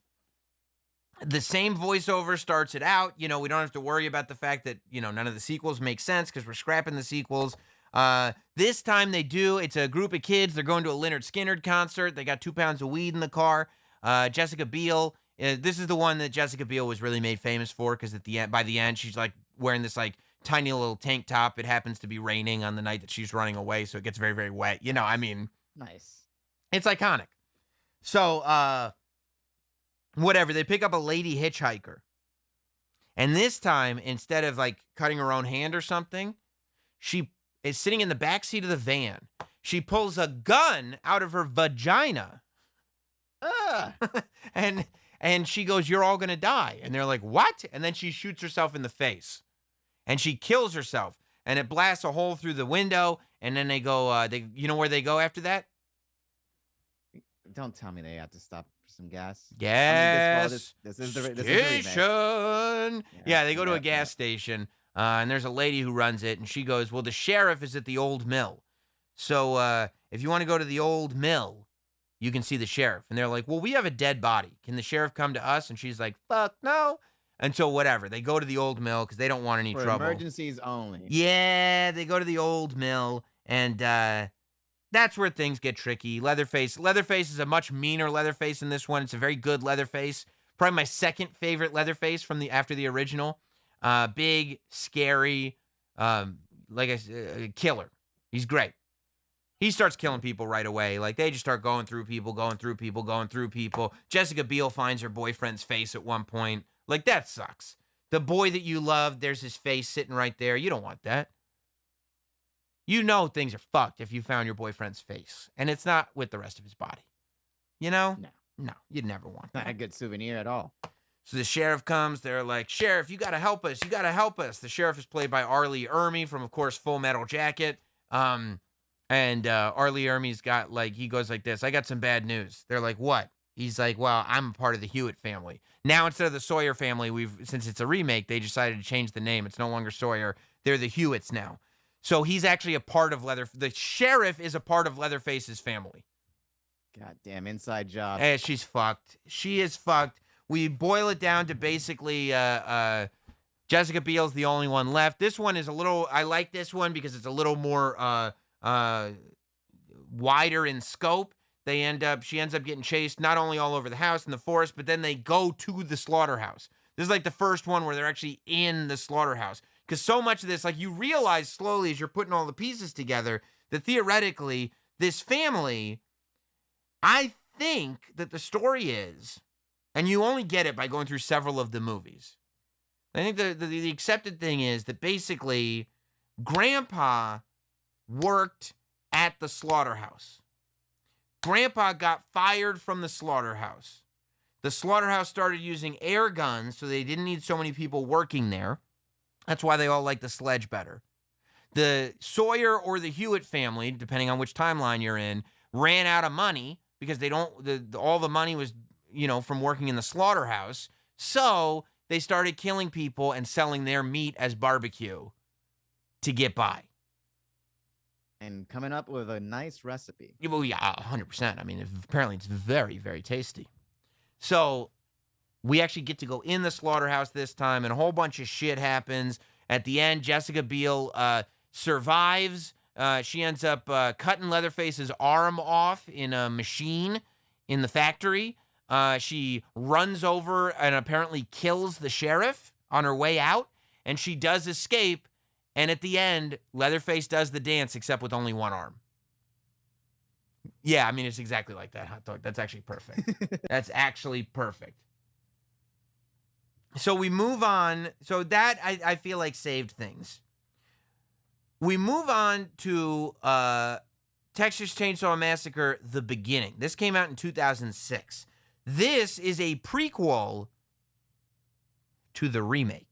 The same voiceover starts it out. We don't have to worry about the fact that, none of the sequels make sense because we're scrapping the sequels. This time they do. It's a group of kids. They're going to a Lynyrd Skynyrd concert. They got 2 pounds of weed in the car. Jessica Biel. This is the one that Jessica Biel was really made famous for because by the end, she's like wearing this like tiny little tank top. It happens to be raining on the night that she's running away, so it gets very, very wet. Nice. It's iconic. So, whatever. They pick up a lady hitchhiker. And this time, instead of like cutting her own hand or something, she is sitting in the backseat of the van. She pulls a gun out of her vagina. And she goes, you're all going to die. And they're like, what? And then she shoots herself in the face. And she kills herself. And it blasts a hole through the window. And then they go, you know where they go after that? Don't tell me they have to stop for some gas. Yes. This is the station. Yeah, they go to a gas station. And there's a lady who runs it. And she goes, well, the sheriff is at the old mill. So if you want to go to the old mill, you can see the sheriff. And they're like, well, we have a dead body. Can the sheriff come to us? And she's like, fuck no. And so whatever. They go to the old mill because they don't want any trouble. Emergencies only. Yeah, they go to the old mill. And that's where things get tricky. Leatherface is a much meaner Leatherface in this one. It's a very good Leatherface. Probably my second favorite Leatherface after the original. Big, scary, like a killer. He's great. He starts killing people right away. Like, they just start going through people. Jessica Biel finds her boyfriend's face at one point. Like, that sucks. The boy that you love, there's his face sitting right there. You don't want that. You know things are fucked if you found your boyfriend's face. And it's not with the rest of his body. No, you'd never want that. Not a good souvenir at all. So the sheriff comes. They're like, Sheriff, you got to help us. The sheriff is played by Arlie Ermy from, of course, Full Metal Jacket. And Arlie Ermey's got, like, he goes like this. I got some bad news. They're like, what? he's like, well, I'm a part of the Hewitt family. Now, instead of the Sawyer family, since it's a remake, they decided to change the name. It's no longer Sawyer. They're the Hewitts now. So he's actually a part of the sheriff is a part of Leatherface's family. Goddamn inside job. And she's fucked. She is fucked. We boil it down to basically Jessica Biel's the only one left. This one is I like this one because it's a little more wider in scope. She ends up getting chased not only all over the house in the forest, but then they go to the slaughterhouse. This is like the first one where they're actually in the slaughterhouse. Because so much of this, like you realize slowly as you're putting all the pieces together, that theoretically, this family, I think that the story is, and you only get it by going through several of the movies. I think the accepted thing is that basically, Grandpa worked at the slaughterhouse. Grandpa got fired from the slaughterhouse. The slaughterhouse started using air guns, so they didn't need so many people working there. That's why they all like the sledge better. The Sawyer or the Hewitt family, depending on which timeline you're in, ran out of money because all the money was, from working in the slaughterhouse. So they started killing people and selling their meat as barbecue to get by. And coming up with a nice recipe. Well, yeah, 100%. I mean, apparently it's very, very tasty. So we actually get to go in the slaughterhouse this time, and a whole bunch of shit happens. At the end, Jessica Biel survives. She ends up cutting Leatherface's arm off in a machine in the factory. She runs over and apparently kills the sheriff on her way out, and she does escape. And at the end, Leatherface does the dance, except with only one arm. Yeah, I mean, it's exactly like that, Hot Dog. That's actually perfect. That's actually perfect. So we move on. So that, I feel like, saved things. We move on to Texas Chainsaw Massacre, The Beginning. This came out in 2006. This is a prequel to the remake.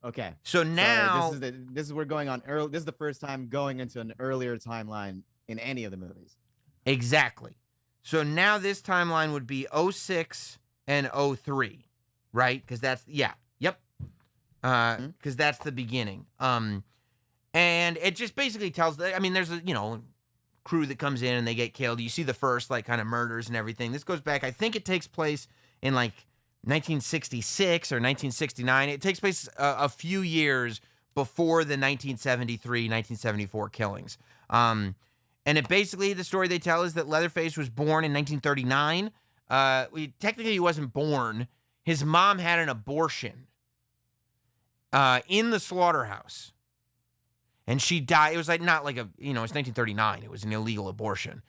Okay. So now this is we're going on early. This is the first time going into an earlier timeline in any of the movies. Exactly. So now this timeline would be 06 and 03, right? Because that's yep. Because that's the beginning. And it just basically tells there's a crew that comes in and they get killed. You see the first kind of murders and everything. This goes back. I think it takes place in 1966 or 1969. It takes place a few years before the 1973, 1974 killings. And it basically, the story they tell is that Leatherface was born in 1939. Technically, he wasn't born. His mom had an abortion in the slaughterhouse. And she died. It was it's 1939. It was an illegal abortion.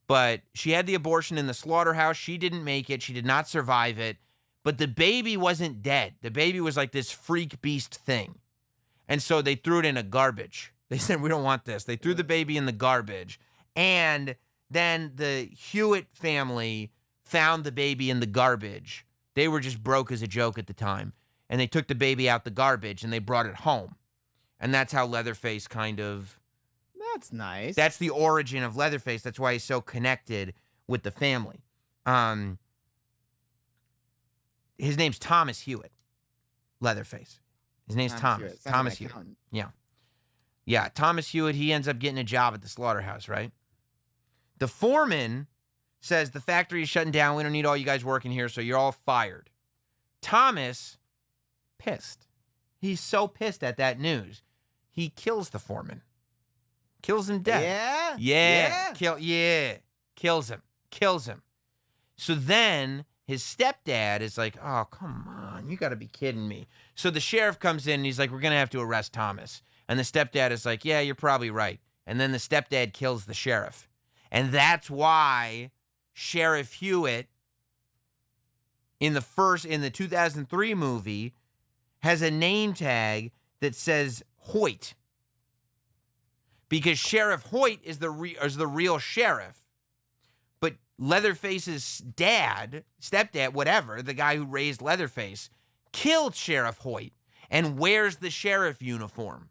But she had the abortion in the slaughterhouse. She didn't make it. She did not survive it. But the baby wasn't dead. The baby was like this freak beast thing. And so they threw it in a garbage. They said, we don't want this. They threw the baby in the garbage. And then the Hewitt family found the baby in the garbage. They were just broke as a joke at the time. And they took the baby out the garbage and they brought it home. And that's how Leatherface That's nice. That's the origin of Leatherface. That's why he's so connected with the family. His name's Thomas Hewitt, Leatherface. His name's Thomas. Thomas Hewitt. Yeah. Yeah, Thomas Hewitt, he ends up getting a job at the slaughterhouse, right? The foreman says the factory is shutting down. We don't need all you guys working here, so you're all fired. Thomas, pissed. He's so pissed at that news. He kills the foreman. Kills him dead. Yeah? Kills him. So then his stepdad is like, oh, come on. You got to be kidding me. So the sheriff comes in and he's like, we're going to have to arrest Thomas. And the stepdad is like, yeah, you're probably right. And then the stepdad kills the sheriff. And that's why Sheriff Hewitt in the 2003 movie has a name tag that says Hoyt. Because Sheriff Hoyt is the real sheriff. But Leatherface's stepdad, whatever, the guy who raised Leatherface, killed Sheriff Hoyt and wears the sheriff uniform.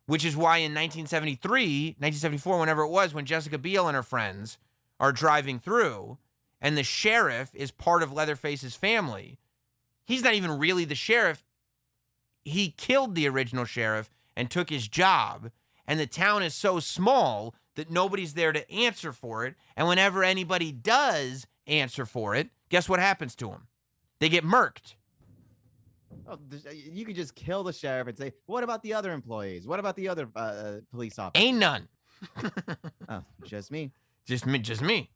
Which is why in 1974, whenever it was, when Jessica Biel and her friends are driving through, and the sheriff is part of Leatherface's family. He's not even really the sheriff. He killed the original sheriff and took his job. And the town is so small that nobody's there to answer for it. And whenever anybody does answer for it, guess what happens to them? They get murked. Oh, you could just kill the sheriff and say, what about the other employees? What about the other police officers? Ain't none. Oh, just me. Just me.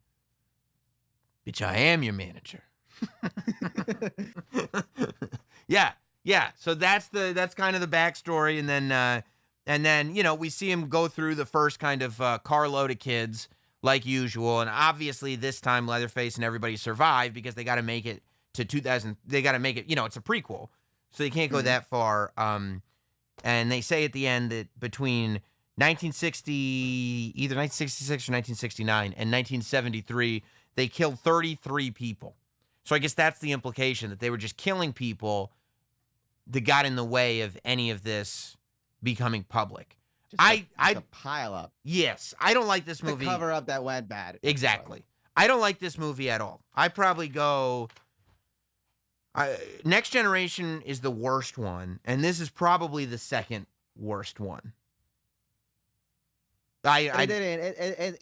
Bitch, I am your manager. Yeah. So that's kind of the backstory, and then we see him go through the first kind of carload of kids like usual, and obviously this time Leatherface and everybody survive because they got to make it to 2000. They got to make it. It's a prequel, so they can't go that far. And they say at the end that between 1960, either 1966 or 1969, and 1973, they killed 33 people. So I guess that's the implication, that they were just killing people that got in the way of any of this becoming public. Just a pile up. Yes, I don't like this movie. To cover up that went bad. Exactly. I don't like this movie at all. I probably go. Next Generation is the worst one, and this is probably the second worst one. It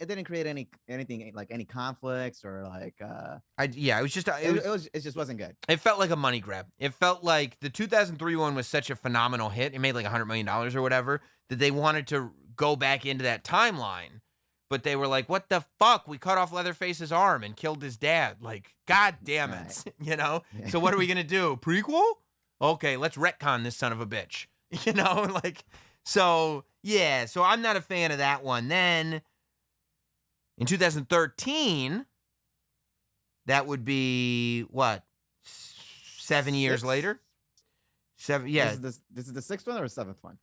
didn't create anything like any conflicts or like. It just wasn't good. It felt like a money grab. It felt like the 2003 one was such a phenomenal hit. It made like $100 million or whatever, that they wanted to go back into that timeline, but they were like, "What the fuck? We cut off Leatherface's arm and killed his dad. Like, god damn it, Right. Yeah. So what are we gonna do? Prequel? Okay, let's retcon this son of a bitch. So. Yeah, so I'm not a fan of that one. Then, in 2013, that would be, what, 7 years later? 7, yeah. This is the sixth one or the seventh one?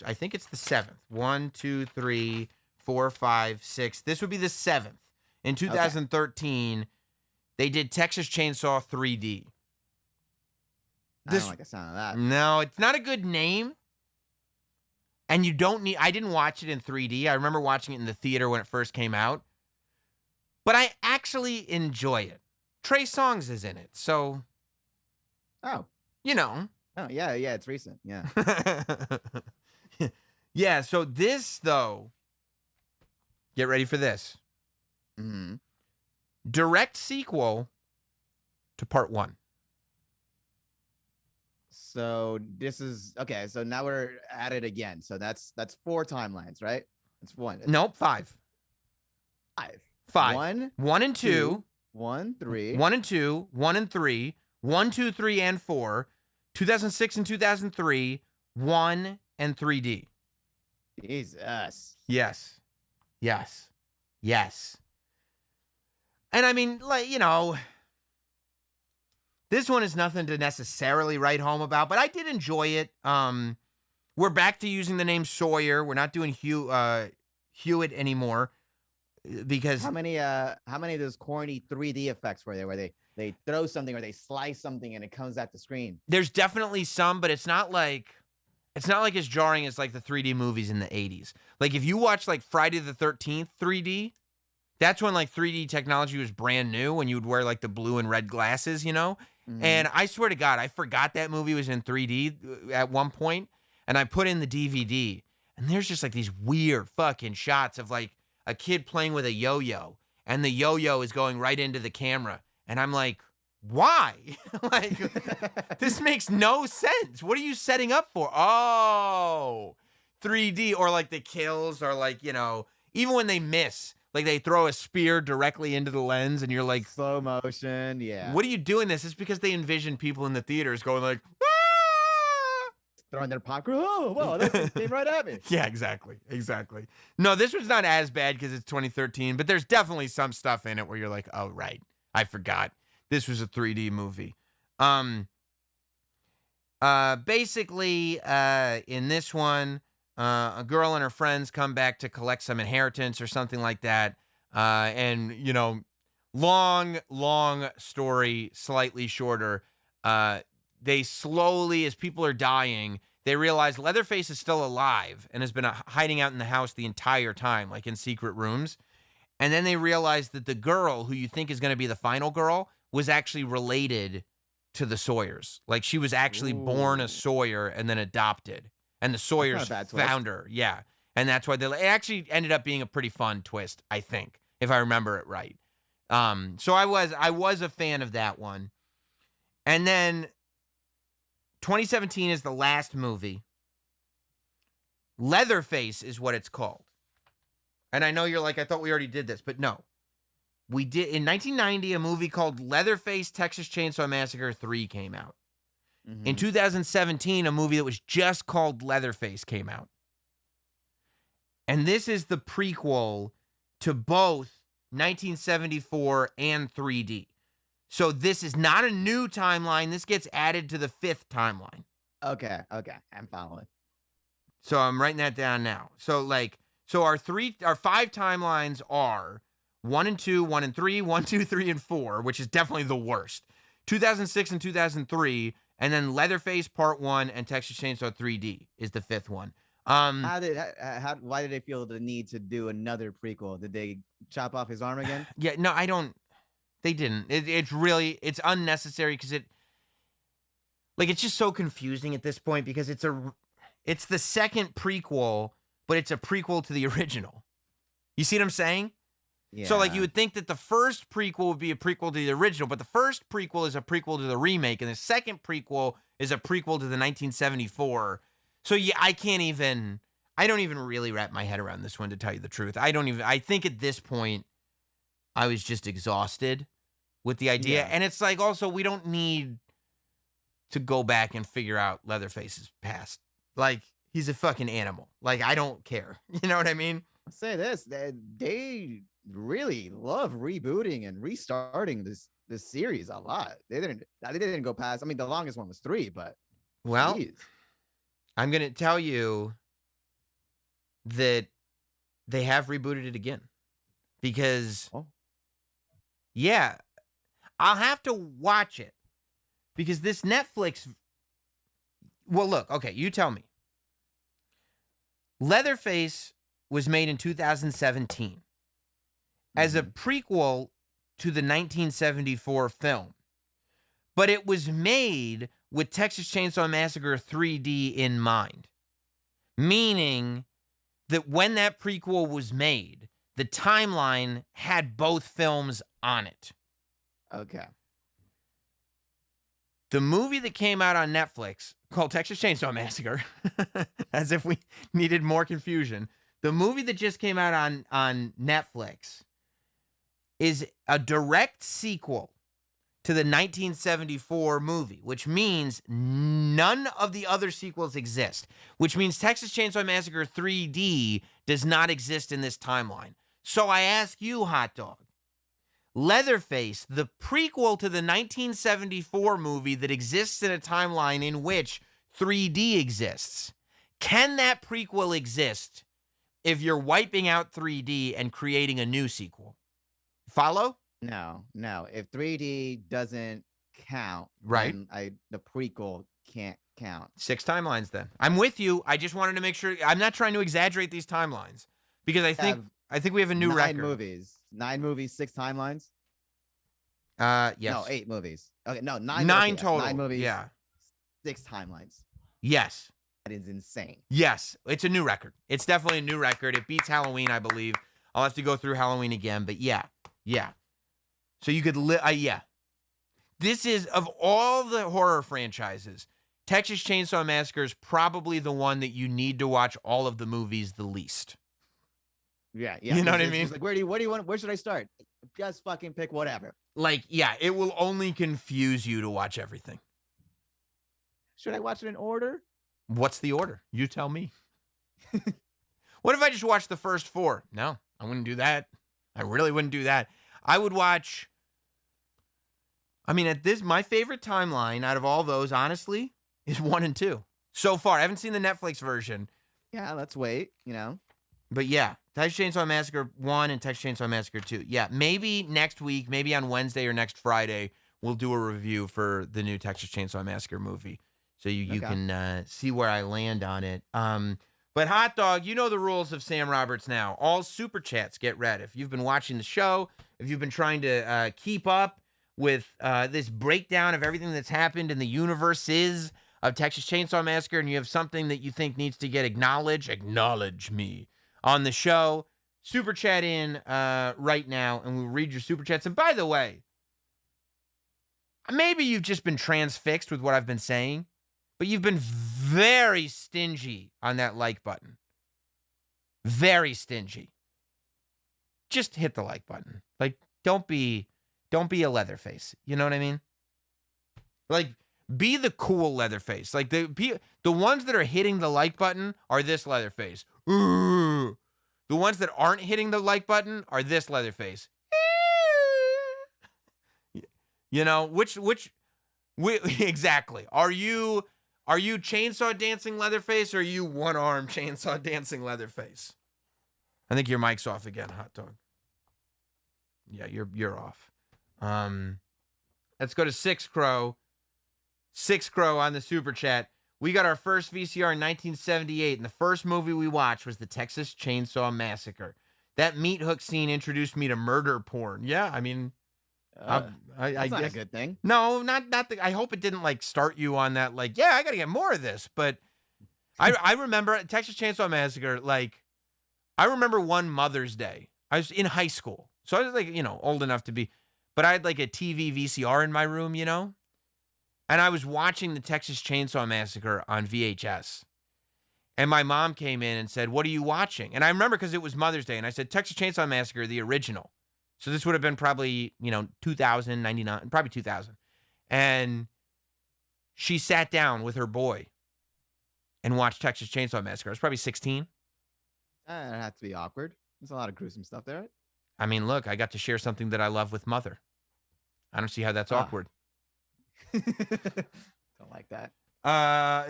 I think it's the seventh. 1, 2, 3, 4, 5, 6. This would be the seventh. In 2013, they did Texas Chainsaw 3D. I don't like the sound of that. No, it's not a good name. And you don't need. I didn't watch it in 3D. I remember watching it in the theater when it first came out. But I actually enjoy it. Trey Songz is in it, so. Oh. Oh, yeah, it's recent. Yeah. Yeah, so this, though. Get ready for this. Mm-hmm. Direct sequel to part 1. So this is okay. So now we're at it again. So that's 4 timelines, right? That's 1. Nope, 5. 5. 1 and 2. 1, 3. 1 and 2. 1 and 3. 1, 2, 3, and 4. 2006 and 2003. 1 and 3D. Jesus. Yes. And I mean, this one is nothing to necessarily write home about, but I did enjoy it. We're back to using the name Sawyer. We're not doing Hewitt anymore because how many of those corny 3D effects were there where they throw something or they slice something and it comes at the screen? There's definitely some, but it's not like as jarring as like the 3D movies in the 80s. Like if you watch like Friday the 13th 3D, that's when like 3D technology was brand new, when you would wear like the blue and red glasses, Mm-hmm. And I swear to God, I forgot that movie was in 3D at one point, and I put in the DVD, and there's just like these weird fucking shots of like a kid playing with a yo-yo, and the yo-yo is going right into the camera, and I'm like, why? This makes no sense. What are you setting up for? Oh, 3D, or like the kills, or like, even when they miss. Like they throw a spear directly into the lens and you're like, slow motion. Yeah. What are you doing this? It's because they envision people in the theaters going like, ah! Throwing their popcorn. Oh, wow, that came right at me. Yeah, exactly. No, this was not as bad because it's 2013, but there's definitely some stuff in it where you're like, oh, right. I forgot. This was a 3D movie. Basically, in this one, a girl and her friends come back to collect some inheritance or something like that. And, long story, slightly shorter. They slowly, as people are dying, they realize Leatherface is still alive and has been hiding out in the house the entire time, like in secret rooms. And then they realized that the girl who you think is going to be the final girl was actually related to the Sawyers. Like she was actually born a Ooh. Sawyer and then adopted. And the That's not a Sawyers bad twist. found her. Yeah. And that's why it actually ended up being a pretty fun twist, I think, if I remember it right. So I was a fan of that one. And then 2017 is the last movie. Leatherface is what it's called. And I know you're like, I thought we already did this, but no. We did in 1990, a movie called Leatherface Texas Chainsaw Massacre 3 came out. Mhm. In 2017, a movie that was just called Leatherface came out. And this is the prequel to both 1974 and 3D. So this is not a new timeline. This gets added to the 5th timeline. Okay, I'm following. So I'm writing that down now. So our 5 timelines are 1 and 2, 1 and 3, 1, 2, 3, and 4, which is definitely the worst. 2006 and 2003, and then Leatherface Part 1 and Texas Chainsaw 3D is the 5th one. Why did they feel the need to do another prequel? Did they chop off his arm again? Yeah, no, I don't. They didn't. It's unnecessary because it's just so confusing at this point because it's the second prequel, but it's a prequel to the original. You see what I'm saying? Yeah. So you would think that the first prequel would be a prequel to the original, but the first prequel is a prequel to the remake, and the second prequel is a prequel to the 1974. So yeah, I don't even really wrap my head around this one, to tell you the truth. I think at this point, I was just exhausted with the idea. Yeah. And it's like, also, we don't need to go back and figure out Leatherface's past. Like, he's a fucking animal. Like, I don't care. You know what I mean? I'll say this, they really love rebooting and restarting this series a lot. They didn't go past, I mean, the longest one was 3, but Well, geez. I'm going to tell you that they have rebooted it again. Because, yeah, I'll have to watch it. Because this Netflix... Well, look, okay, you tell me. Leatherface was made in 2017 as a prequel to the 1974 film. But it was made with Texas Chainsaw Massacre 3D in mind. Meaning that when that prequel was made, the timeline had both films on it. Okay. The movie that came out on Netflix called Texas Chainsaw Massacre, as if we needed more confusion. The movie that just came out on Netflix is a direct sequel to the 1974 movie, which means none of the other sequels exist, which means Texas Chainsaw Massacre 3D does not exist in this timeline. So I ask you, Hot Dog, Leatherface, the prequel to the 1974 movie that exists in a timeline in which 3D exists, can that prequel exist if you're wiping out 3D and creating a new sequel? Follow? No. If 3D doesn't count, right, then the prequel can't count. 6 timelines then. I'm with you. I just wanted to make sure. I'm not trying to exaggerate these timelines because I think we have a new record. 9 movies, 6 timelines. Yes. No, 8 movies. Okay, no, 9. 9 total. 9 movies. Yeah. 6 timelines. Yes. That is insane. Yes, it's a new record. It's definitely a new record. It beats Halloween, I believe. I'll have to go through Halloween again, but yeah. So you could yeah. This is, of all the horror franchises, Texas Chainsaw Massacre is probably the one that you need to watch all of the movies the least. Yeah. You know what I mean? Like, what do you want? Where should I start? Just fucking pick whatever. Like, yeah, it will only confuse you to watch everything. Should I watch it in order? What's the order? You tell me. What if I just watched the first 4? No, I wouldn't do that. I really wouldn't do that. I would watch... I mean, my favorite timeline out of all those, honestly, is 1 and 2. So far. I haven't seen the Netflix version. Yeah, let's wait, But yeah, Texas Chainsaw Massacre 1 and Texas Chainsaw Massacre 2. Yeah, maybe next week, maybe on Wednesday or next Friday, we'll do a review for the new Texas Chainsaw Massacre movie. So you can see where I land on it. But But Hot Dog, you know the rules of Sam Roberts now. All super chats get read. If you've been watching the show, if you've been trying to keep up with this breakdown of everything that's happened in the universes of Texas Chainsaw Massacre, and you have something that you think needs to get acknowledged, acknowledge me on the show. Super chat in right now, and we'll read your super chats. And by the way, maybe you've just been transfixed with what I've been saying, but you've been very stingy on that like button. Very stingy. Just hit the like button. Like, don't be a Leatherface. You know what I mean? Like, be the cool Leatherface. Like, the ones that are hitting the like button are this Leatherface. Ooh. The ones that aren't hitting the like button are this Leatherface. You know, exactly. Are you chainsaw dancing Leatherface, or are you one-arm chainsaw dancing Leatherface? I think your mic's off again, Hot Dog. Yeah, you're off. Let's go to Six Crow. Six Crow on the super chat. We got our first VCR in 1978, and the first movie we watched was the Texas Chainsaw Massacre. That meat hook scene introduced me to murder porn. Yeah, I mean, That's I not guess a good thing. No, not I hope it didn't like start you on that. Like, yeah, I got to get more of this. But I remember Texas Chainsaw Massacre. Like, I remember one Mother's Day. I was in high school, so I was like, old enough to be. But I had like a TV VCR in my room, and I was watching the Texas Chainsaw Massacre on VHS. And my mom came in and said, "What are you watching?" And I remember because it was Mother's Day, and I said, "Texas Chainsaw Massacre, the original." So this would have been probably, 2000, 99, probably 2000. And she sat down with her boy and watched Texas Chainsaw Massacre. I was probably 16. It had to be awkward. There's a lot of gruesome stuff there, right? I mean, look, I got to share something that I love with Mother. I don't see how that's awkward. Don't like that.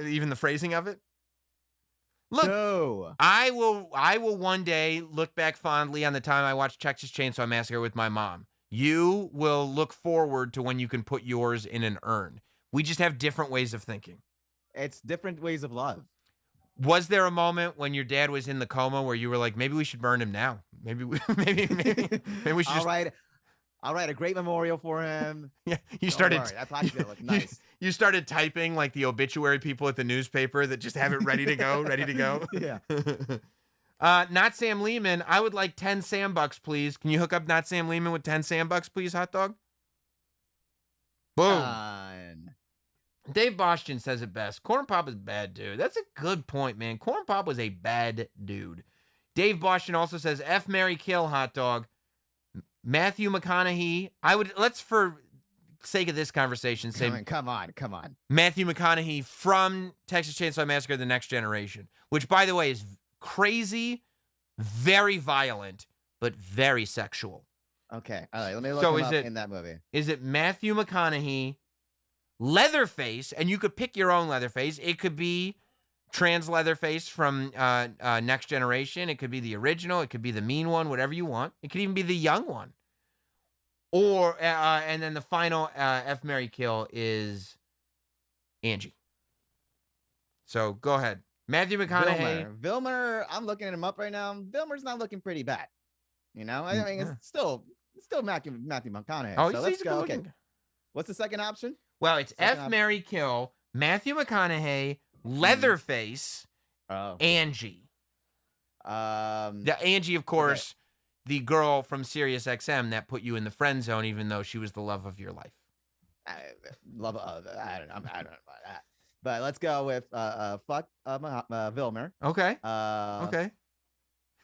Even the phrasing of it? Look, no. I will one day look back fondly on the time I watched Texas Chainsaw Massacre with my mom. You will look forward to when you can put yours in an urn. We just have different ways of thinking. It's different ways of love. Was there a moment when your dad was in the coma where you were like, maybe we should burn him now? Maybe we should just... I'll write a great memorial for him. Yeah, you started. That probably gonna look nice. You started typing like the obituary people at the newspaper that just have it ready to go, ready to go. Yeah. Not Sam Lehman. I would like 10 Sam bucks, please. Can you hook up Not Sam Lehman with 10 Sam bucks, please, Hot Dog? Boom. Dave Bostian says it best. Corn Pop is a bad dude. That's a good point, man. Corn Pop was a bad dude. Dave Bostian also says F, Marry, Kill, Hot Dog. Matthew McConaughey. Let's, for sake of this conversation, say come on. Matthew McConaughey from Texas Chainsaw Massacre: The Next Generation, which, by the way, is crazy, very violent, but very sexual. Okay, all right. Let me look him up in that movie. Is it Matthew McConaughey, Leatherface, and you could pick your own Leatherface. It could be trans Leatherface from Next Generation. It could be the original. It could be the mean one, whatever you want. It could even be the young one. Or and then the final F, Marry, Kill is Angie. So go ahead. Matthew McConaughey. Vilmer, I'm looking him up right now. Vilmer's not looking pretty bad. I mean, it's still Matthew McConaughey. Oh, so let's go. Okay. What's the second option? Well, it's F, Marry, Kill, Matthew McConaughey, Leatherface, Angie. The Angie, of course, the girl from SiriusXM that put you in the friend zone, even though she was the love of your life. I don't know about that. But let's go with fuck Vilmer. Okay. Okay.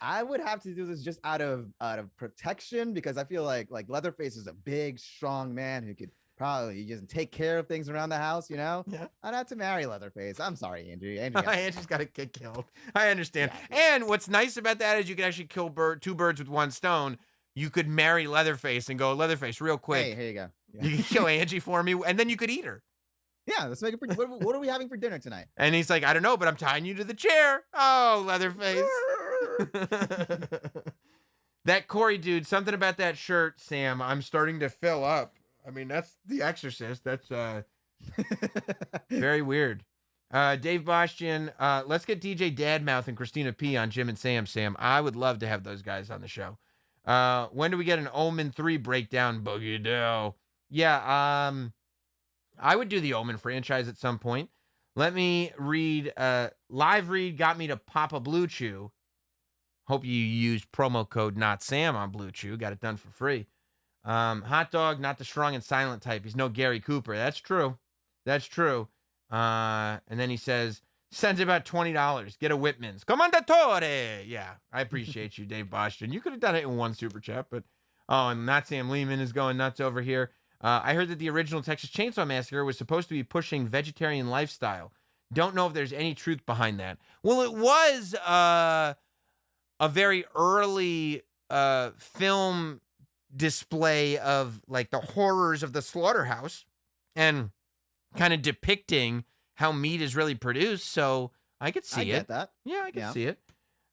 I would have to do this just out of protection, because I feel like Leatherface is a big, strong man who could probably just take care of things around the house, Yeah. I'd have to marry Leatherface. I'm sorry, Andrew. Andrew's got to get killed. I understand. Yeah. And what's nice about that is you can actually kill two birds with one stone. You could marry Leatherface and go, Leatherface, real quick. Hey, here you go. Yeah. You can kill Angie for me, and then you could eat her. Yeah, let's make it. What are we having for dinner tonight? And he's like, I don't know, but I'm tying you to the chair. Oh, Leatherface. That Corey dude, something about that shirt, Sam. I'm starting to fill up. I mean, that's The Exorcist. That's very weird. Dave Bostian, let's get DJ Dadmouth and Christina P on Jim and Sam. I would love to have those guys on the show. When do we get an Omen 3 breakdown, Boogie Dow? Yeah, I would do the Omen franchise at some point. Let me read. Live read got me to pop a Blue Chew. Hope you used promo code NotSam on Blue Chew. Got it done for free. Hot dog, not the strong and silent type. He's no Gary Cooper. That's true. And then he says, sends about $20. Get a Whitman's. Commendatore. Yeah, I appreciate you, Dave Bostian. You could have done it in one super chat, but and Not Sam Lehman is going nuts over here. I heard that the original Texas Chainsaw Massacre was supposed to be pushing vegetarian lifestyle. Don't know if there's any truth behind that. Well, it was a very early film display of like the horrors of the slaughterhouse and kind of depicting how meat is really produced. So I could see it. I get that. Yeah, I could see it.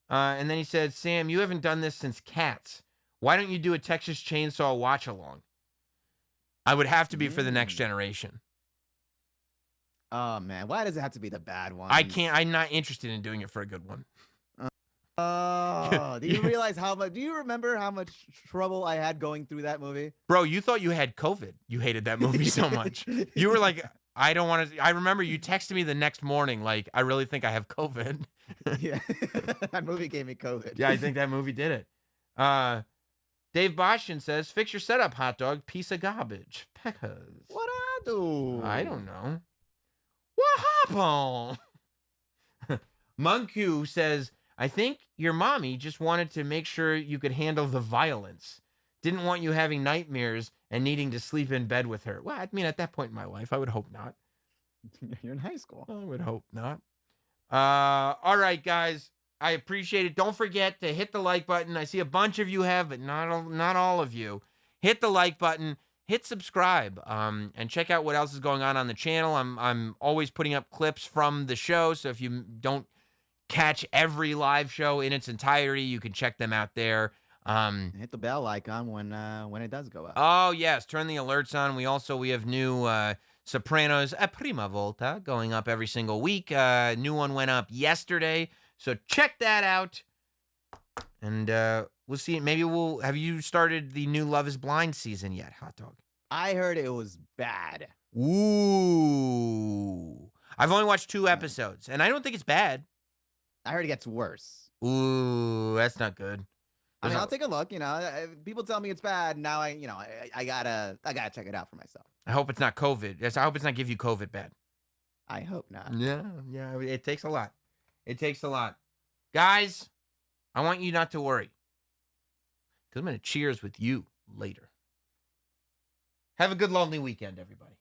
And then he said, Sam, you haven't done this since Cats. Why don't you do a Texas Chainsaw watch along? I would have to be for the next generation. Oh man, why does it have to be the bad one? I'm not interested in doing it for a good one. Oh, do you realize how much? Do you remember how much trouble I had going through that movie? Bro, you thought you had COVID. You hated that movie so much. You were like, I don't want to. I remember you texted me the next morning, like, I really think I have COVID. Yeah, that movie gave me COVID. Yeah, I think that movie did it. Dave Bostian says, fix your setup, hot dog. Piece of garbage. Peckers. What I do? I don't know. What happened? Monku says, I think your mommy just wanted to make sure you could handle the violence. Didn't want you having nightmares and needing to sleep in bed with her. Well, I mean, at that point in my life, I would hope not. You're in high school. I would hope not. All right, guys. I appreciate it. Don't forget to hit the like button. I see a bunch of you have, but not all of you. Hit the like button. Hit subscribe. And check out what else is going on the channel. I'm always putting up clips from the show, so if you don't catch every live show in its entirety, you can check them out there. Hit the bell icon when it does go up. Oh yes, turn the alerts on. We have new Sopranos a Prima Volta going up every single week. New one went up yesterday, so check that out. And we'll see. Maybe have you started the new Love Is Blind season yet, hot dog? I heard it was bad. Ooh, I've only watched 2 episodes, and I don't think it's bad. I heard it gets worse. Ooh, that's not good. I mean, I'll take a look. You know, people tell me it's bad. Now I gotta check it out for myself. I hope it's not COVID. I hope it's not give you COVID bad. I hope not. Yeah. It takes a lot. Guys, I want you not to worry, because I'm gonna cheers with you later. Have a good lonely weekend, everybody.